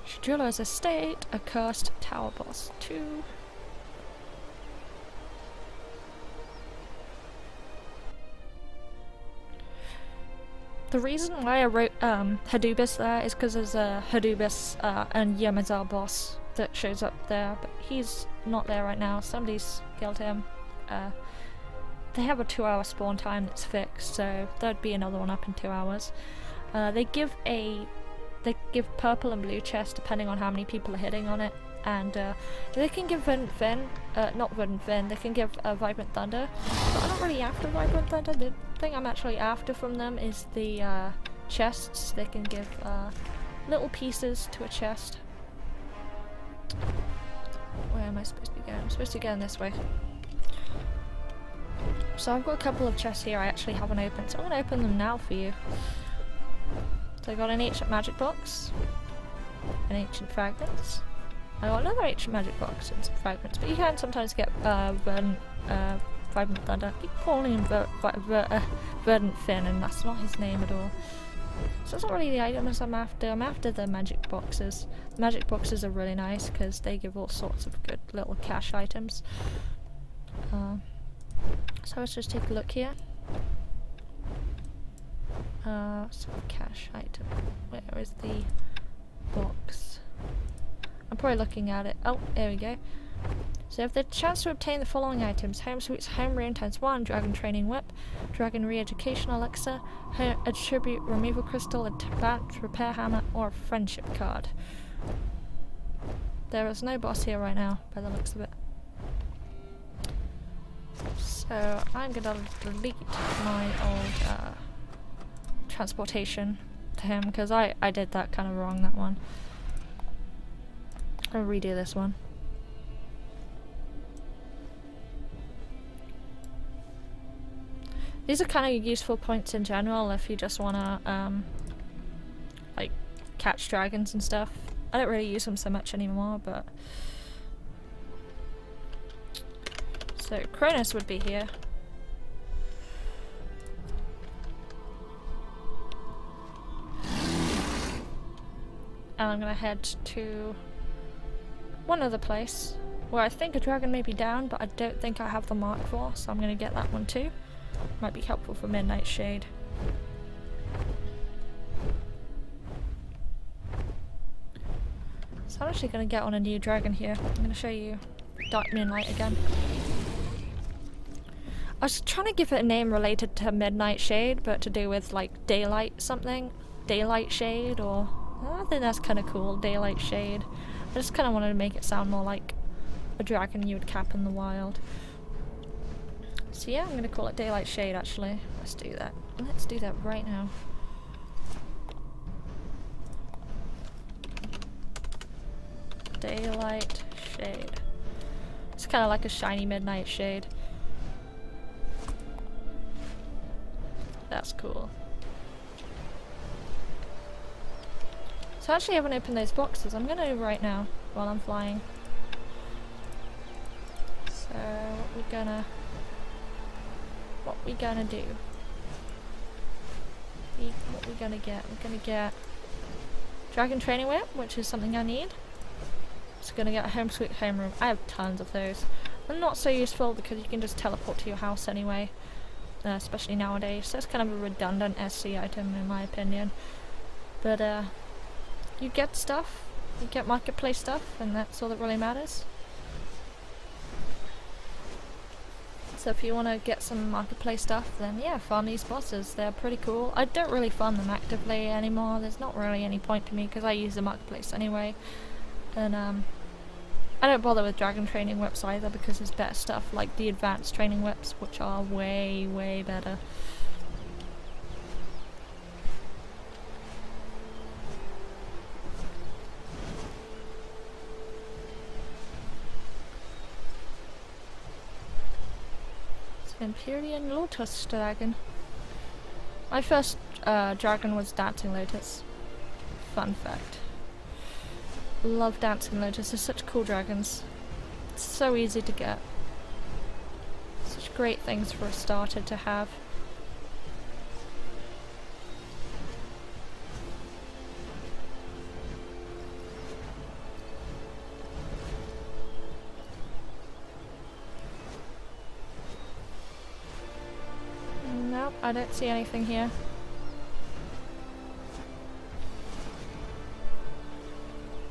Shadula's Estate, a Cursed Tower Boss 2. The reason why I wrote Hadubis there is because there's a Hadubis and Yamazar boss that shows up there, but he's not there right now. Somebody's killed him. They have a 2-hour spawn time that's fixed, so there'd be another one up in 2 hours. They give purple and blue chests depending on how many people are hitting on it, and they can give Verdant Fin, not Verdant Fin, they can give Vibrant Thunder, but I'm not really after Vibrant Thunder. The thing I'm actually after from them is the chests. They can give little pieces to a chest. Where am I supposed to be going? I'm supposed to be going this way. So I've got a couple of chests here I actually haven't opened, so I'm going to open them now for you. So I got an ancient magic box, an ancient fragments. I got another ancient magic box and some fragments, but you can sometimes get Vibrant Thunder. I keep calling him Verdant Fin, and that's not his name at all. So that's not really the items I'm after. I'm after the magic boxes. The magic boxes are really nice because they give all sorts of good little cash items. So let's just take a look here. Some cash item. Where is the box? I'm probably looking at it. Oh, there we go. So you have the chance to obtain the following items: Home Sweet's Home Re-Intense 1, Dragon Training Whip, Dragon Re-Education Elixir, Attribute Removal Crystal, a Bat Repair Hammer, or a Friendship Card. There is no boss here right now, by the looks of it. So I'm gonna delete my old transportation to him, because I did that kind of wrong, that one. I'll redo this one. These are kind of useful points in general if you just wanna like catch dragons and stuff. I don't really use them so much anymore, but so Cronus would be here. And I'm gonna head to one other place where I think a dragon may be down, but I don't think I have the mark for, so I'm gonna get that one too. Might be helpful for Midnight Shade. So I'm actually gonna get on a new dragon here. I'm gonna show you Dark Moonlight again. I was trying to give it a name related to Midnight Shade, but to do with like daylight something. Daylight Shade, or I think that's kind of cool, Daylight Shade. I just kind of wanted to make it sound more like a dragon you would cap in the wild. So yeah, I'm going to call it Daylight Shade actually. Let's do that. Let's do that right now. Daylight Shade. It's kind of like a shiny Midnight Shade. That's cool. So I actually haven't opened those boxes. I'm gonna right now while I'm flying. So what we gonna do? What we gonna get? We're gonna get Dragon Training Whip, which is something I need. It's gonna get a home sweet home room. I have tons of those. They're not so useful because you can just teleport to your house anyway, especially nowadays. So it's kind of a redundant SC item in my opinion. But you get stuff, you get marketplace stuff, and that's all that really matters. So if you want to get some marketplace stuff, then yeah, farm these bosses. They're pretty cool. I don't really farm them actively anymore. There's not really any point to me because I use the marketplace anyway. And I don't bother with dragon training whips either because there's better stuff like the advanced training whips, which are way, way better. Empyrean Lotus Dragon. My first dragon was Dancing Lotus. Fun fact. Love Dancing Lotus, they're such cool dragons. It's so easy to get. Such great things for a starter to have. Nope, I don't see anything here.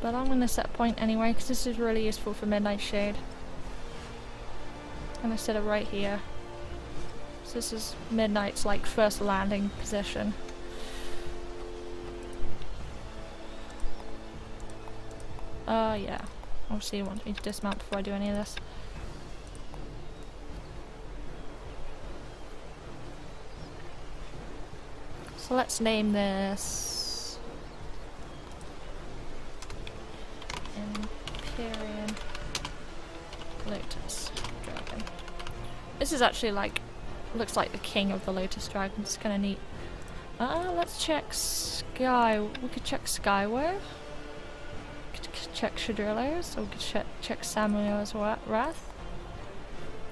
But I'm going to set a point anyway, because this is really useful for Midnight Shade. And I set it right here. So this is Midnight's like first landing position. Yeah. Obviously he wants me to dismount before I do any of this. So let's name this Empyrean Lotus Dragon. This is actually like, looks like the king of the Lotus Dragon. It's kind of neat. Let's check Sky. We could check Skyward. We could check Shadrillo's, or we could check Samuel's Wrath.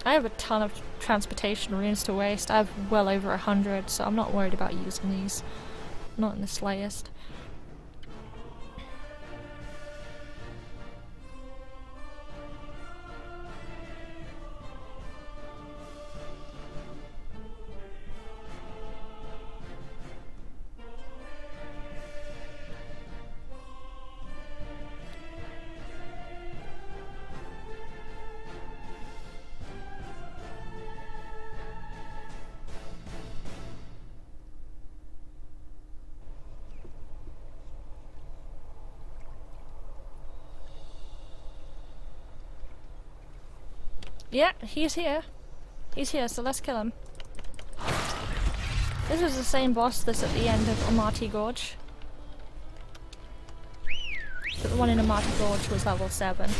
I have a ton of transportation runes to waste. I have well over 100, so I'm not worried about using these. Not in the slightest. Yeah, he's here. He's here, so let's kill him. This is the same boss that's at the end of Amati Gorge. But the one in Amati Gorge was level 7.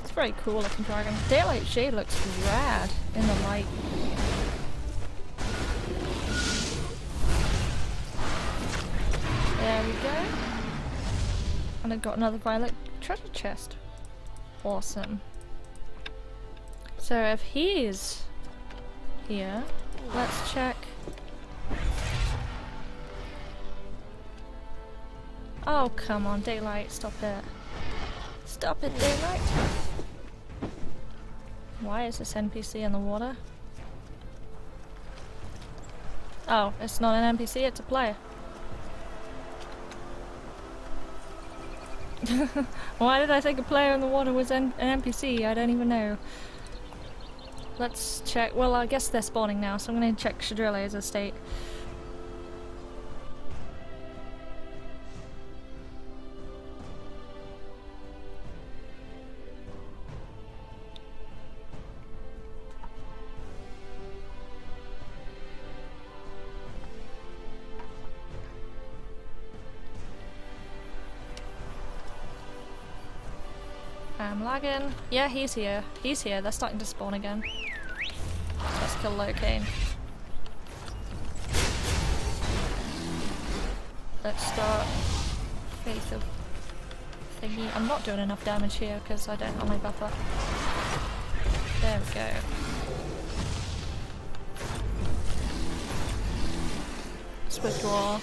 It's a very cool looking dragon. Daylight Shade looks rad in the light. There we go. And I got another violet treasure chest. Awesome. So if he's here, let's check. Oh, come on, Daylight, stop it. Stop it, Daylight. Why is this NPC in the water? Oh, it's not an NPC, it's a player. Why did I think a player in the water was an NPC? I don't even know. Let's check. Well, I guess they're spawning now, so I'm going to check Shadrillo's estate. I'm lagging. Yeah, he's here. He's here. They're starting to spawn again. Let's kill Locane. Let's start Faith of Thingy. I'm not doing enough damage here because I don't have my buffer. There we go. withdraw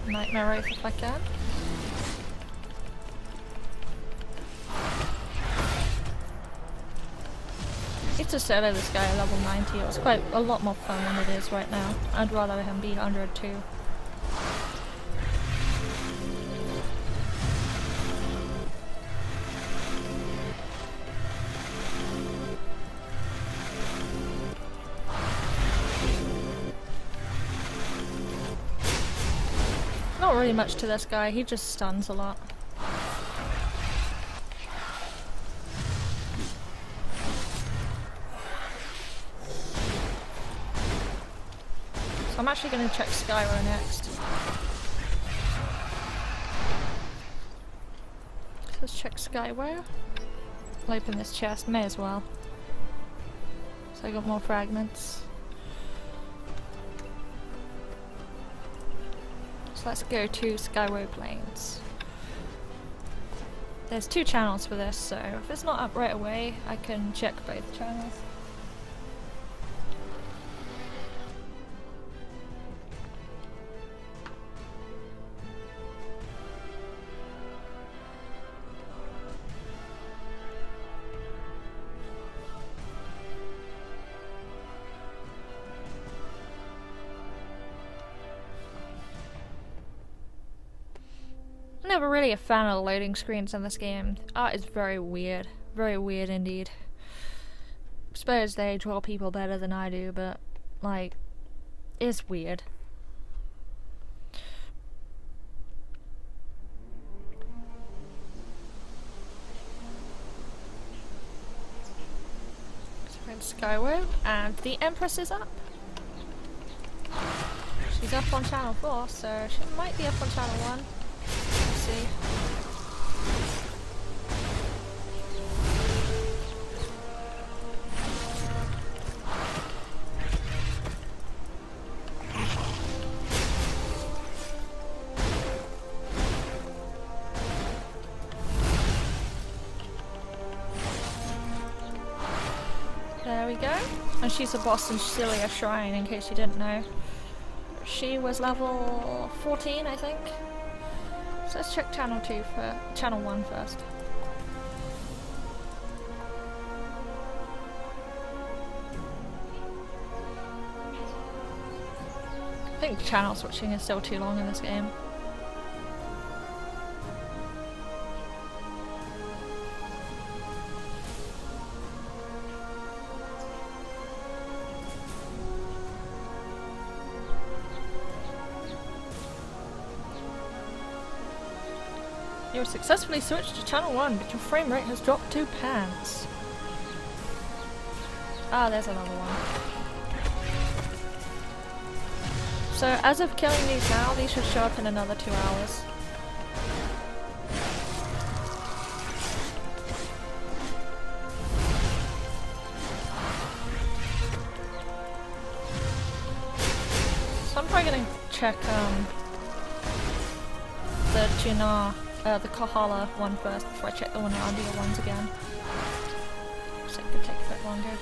Nightmare Oath if I can. It's to solo this guy at level 90. It was quite a lot more fun than it is right now. I'd rather him be 102. Not really much to this guy, he just stuns a lot. So I'm actually going to check Skyro next. Let's check Skyro. I'll open this chest, may as well. So I got more fragments. So let's go to Skyro Plains. There's 2 channels for this, so if it's not up right away, I can check both channels. Never really a fan of the loading screens in this game. Art is very weird indeed. I suppose they draw people better than I do, but like, it's weird. So we're in Skyro, and the Empress is up. She's up on channel 4, so she might be up on channel 1. Let's see. There we go. And she's a boss in Celia Shrine, in case you didn't know. She was level 14, I think. So let's check channel 2 for channel 1 first. I think channel switching is still too long in this game. You have successfully switched to channel 1, but your frame rate has dropped 2 pants. Ah, there's another one. So as of killing these now, these should show up in another 2 hours. So I'm probably gonna check the Jinar, the Kohala one first before I check the Wanardia ones again. So it could take a bit longer.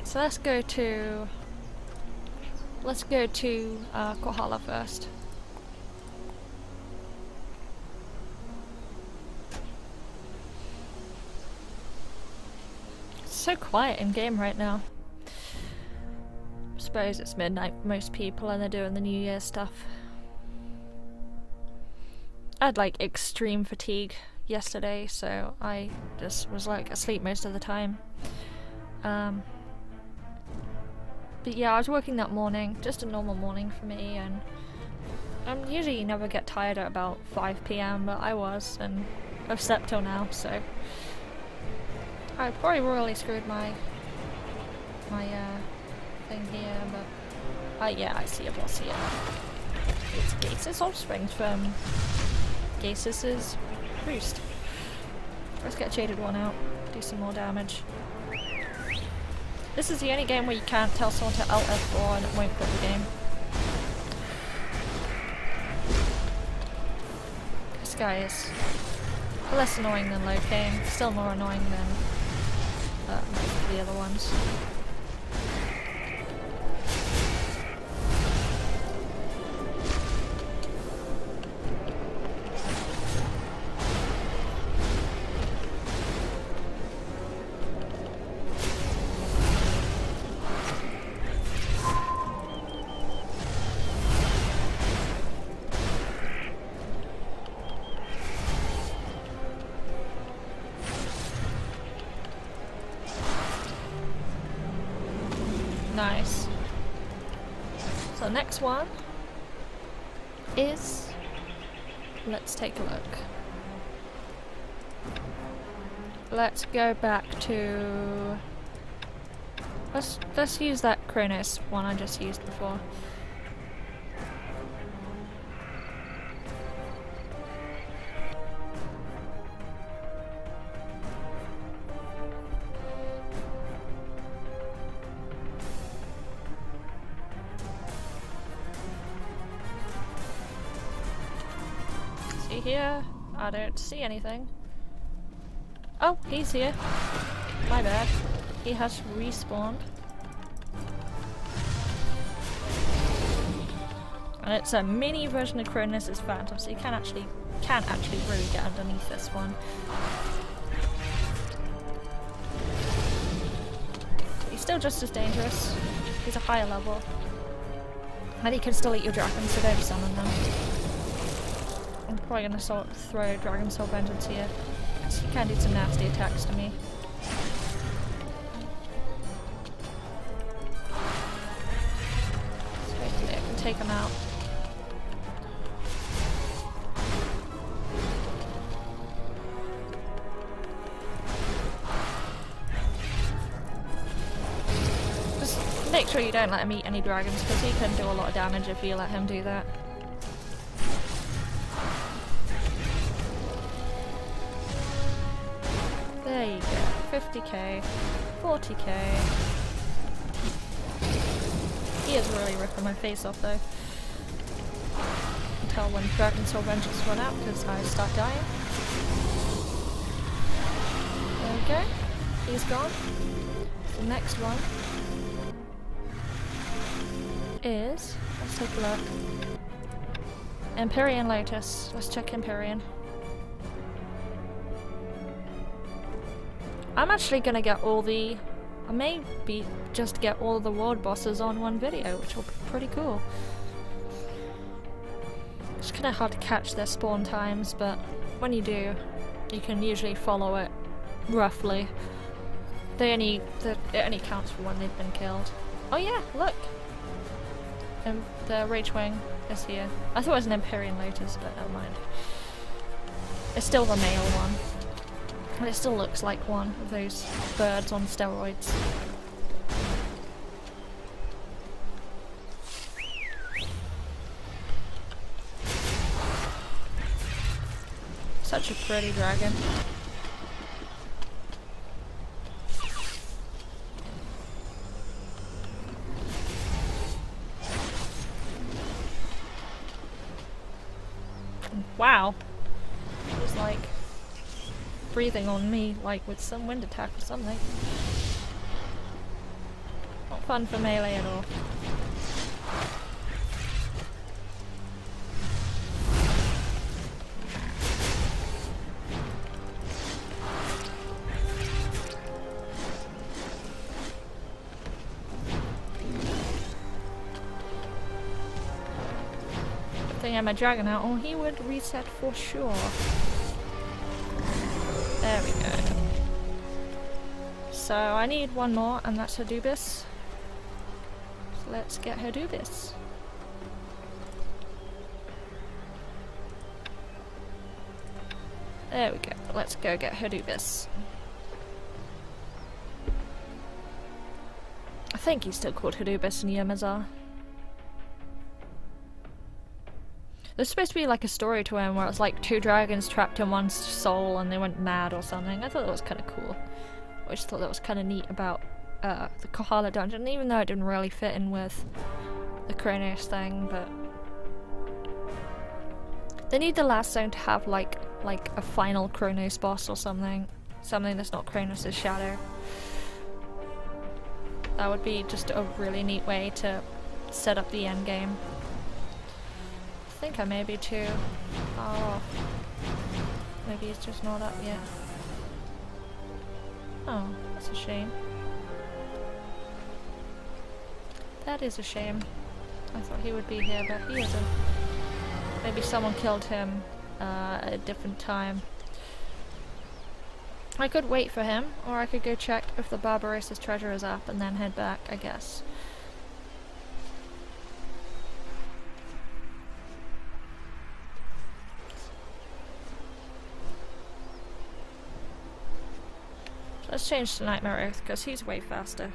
So let's go to Kohala first. It's so quiet in game right now. I suppose it's midnight for most people and they're doing the New Year's stuff. I had like extreme fatigue yesterday, so I just was like asleep most of the time. But yeah, I was working that morning, just a normal morning for me, and I usually never get tired at about 5 PM, but I was, and I've slept till now, so I probably royally screwed my thing here, but yeah, I see a boss here. It's Gase's offspring from Gase's boost. Let's get a Jaded one out, do some more damage. This is the only game where you can't tell someone to Alt F4 and it won't quit the game. This guy is less annoying than Locane, still more annoying than most of the other ones. Nice. So next one is, let's take a look. Let's go back to, let's use that Kronos one I just used before. See here? I don't see anything. Oh, he's here. My bad. He has respawned. And it's a mini version of Kronos' Phantom, so you can't actually really get underneath this one. He's still just as dangerous. He's a higher level. And he can still eat your dragons, so don't summon them. I'm probably gonna throw Dragon Soul Vengeance here. You can do some nasty attacks to me. So hopefully I can take him out. Just make sure you don't let him eat any dragons, because he can do a lot of damage if you let him do that. There you go, 50k, 40k. He is really ripping my face off though. I can tell when Dragon Soul Vengeance run out because I start dying. There we go, he's gone. The next one is, let's take a look. Empyrean Lotus, let's check Empyrean. I'm actually gonna get all the, I maybe just get all the world bosses on one video, which will be pretty cool. It's kind of hard to catch their spawn times, but when you do, you can usually follow it roughly. It only counts for when they've been killed. Oh yeah, look! The Rage Wing is here. I thought it was an Empyrean Lotus, but never mind. It's still the male one. And it still looks like one of those birds on steroids. Such a pretty dragon. Wow. He's like breathing on me, like with some wind attack or something. Not fun for melee at all. Good thing I'm a dragon now, or he would reset for sure. There we go. So I need one more, and that's Hadubis. So let's get Hadubis. There we go. Let's go get Hadubis. I think he's still called Hadubis in Yamazar. There's supposed to be like a story to him where it's like two dragons trapped in one soul and they went mad or something. I thought that was kind of cool. I just thought that was kind of neat about the Kohala dungeon, even though it didn't really fit in with the Kronos thing, but they need the last zone to have like a final Kronos boss or something. Something that's not Kronos' shadow. That would be just a really neat way to set up the end game. I think I may be too far off. Maybe it's just not up yet. Oh, that's a shame. That is a shame. I thought he would be here, but he isn't. Maybe someone killed him at a different time. I could wait for him, or I could go check if the Barbarosa's treasure is up and then head back, I guess. Let's change to Nightmare Oath, because he's way faster.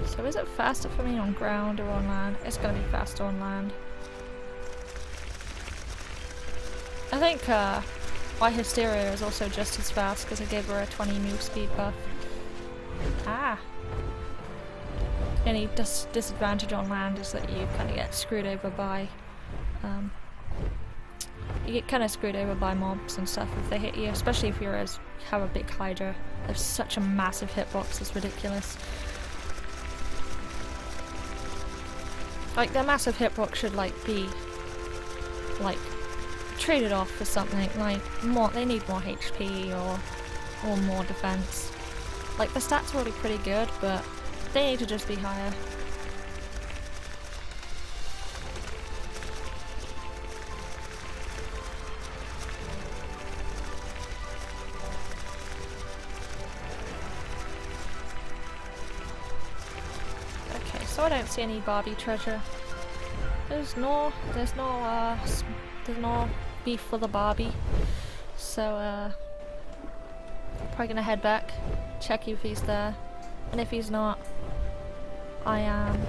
So is it faster for me on ground or on land? It's gonna be faster on land. I think my Hysteria is also just as fast because I gave her a 20 move speed buff. Ah! Any disadvantage on land is that you kind of get screwed over by you get kind of screwed over by mobs and stuff if they hit you, especially if have a big Hydra. They have such a massive hitbox, it's ridiculous. Like, their massive hitbox should, like, be, like, traded off for something, like, they need more HP or more defense. Like, the stats are already pretty good, but they need to just be higher. So I don't see any Barbie treasure. There's no beef for the Barbie. So probably gonna head back, check if he's there, and if he's not, I am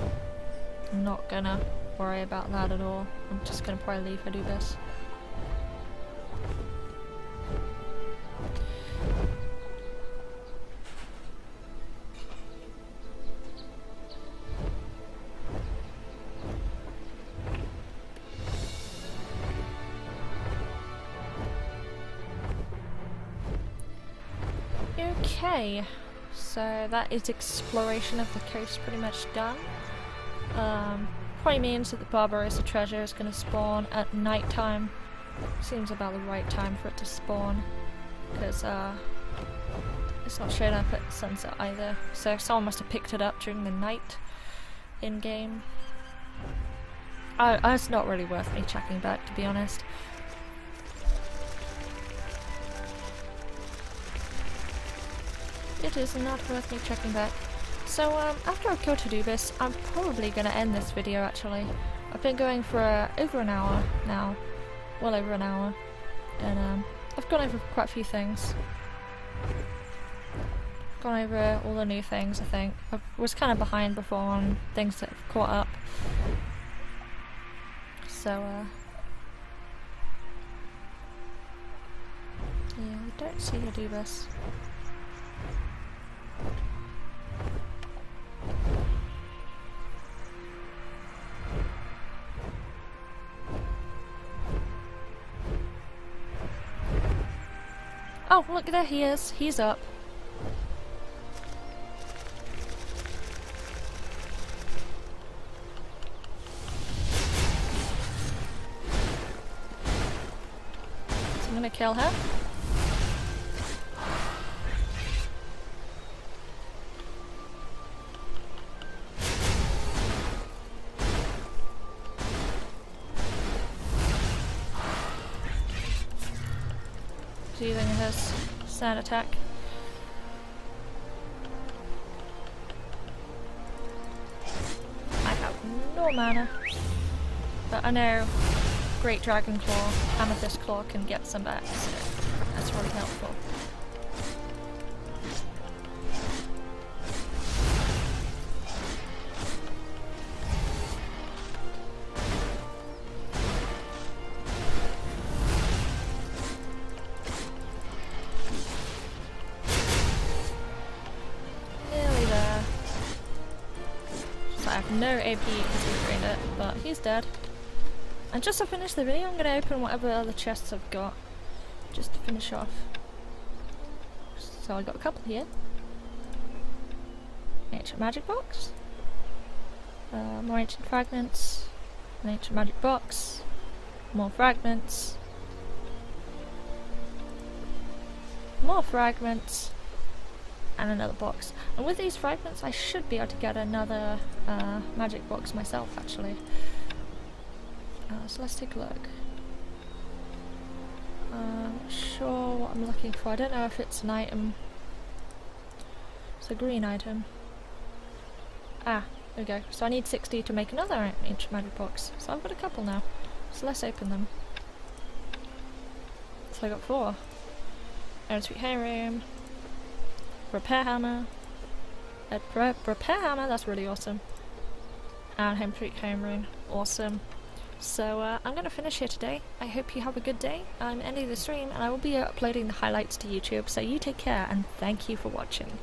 not gonna worry about that at all. I'm just gonna probably leave Anubis. Okay, so that is exploration of the coast pretty much done. Probably means that the Barbarossa treasure is going to spawn at night time. Seems about the right time for it to spawn, because it's not showing up at sunset either. So someone must have picked it up during the night in game. It's not really worth me checking back, to be honest. It is not worth me checking back. So after I've killed Anubis, I'm probably going to end this video actually. I've been going for over an hour now. Well over an hour. And I've gone over quite a few things. Gone over all the new things, I think. I was kind of behind before on things that have caught up. So yeah, I don't see Anubis. Oh, look, there he is. He's up. So I'm gonna kill her. Using his sand attack. I have no mana, but I know Great Dragon Claw, Amethyst Claw can get some back, so that's really helpful. No AP because we drained it, but he's dead. And just to finish the video, I'm going to open whatever other chests I've got, just to finish off. So I got a couple here. Ancient magic box. More ancient fragments. An ancient magic box. More fragments. More fragments. and another box. And with these fragments I should be able to get another magic box myself actually. So let's take a look. Not sure what I'm looking for. I don't know if it's an item. It's a green item. Ah, there we go. So I need 60 to make another ancient magic box. So I've got a couple now. So let's open them. So I got 4. Iron Sweet Hay Room. Repair Hammer. A repair Hammer, that's really awesome. And Home Sweet Home Room, awesome. So I'm going to finish here today. I hope you have a good day. I'm ending the stream and I will be uploading the highlights to YouTube. So you take care and thank you for watching.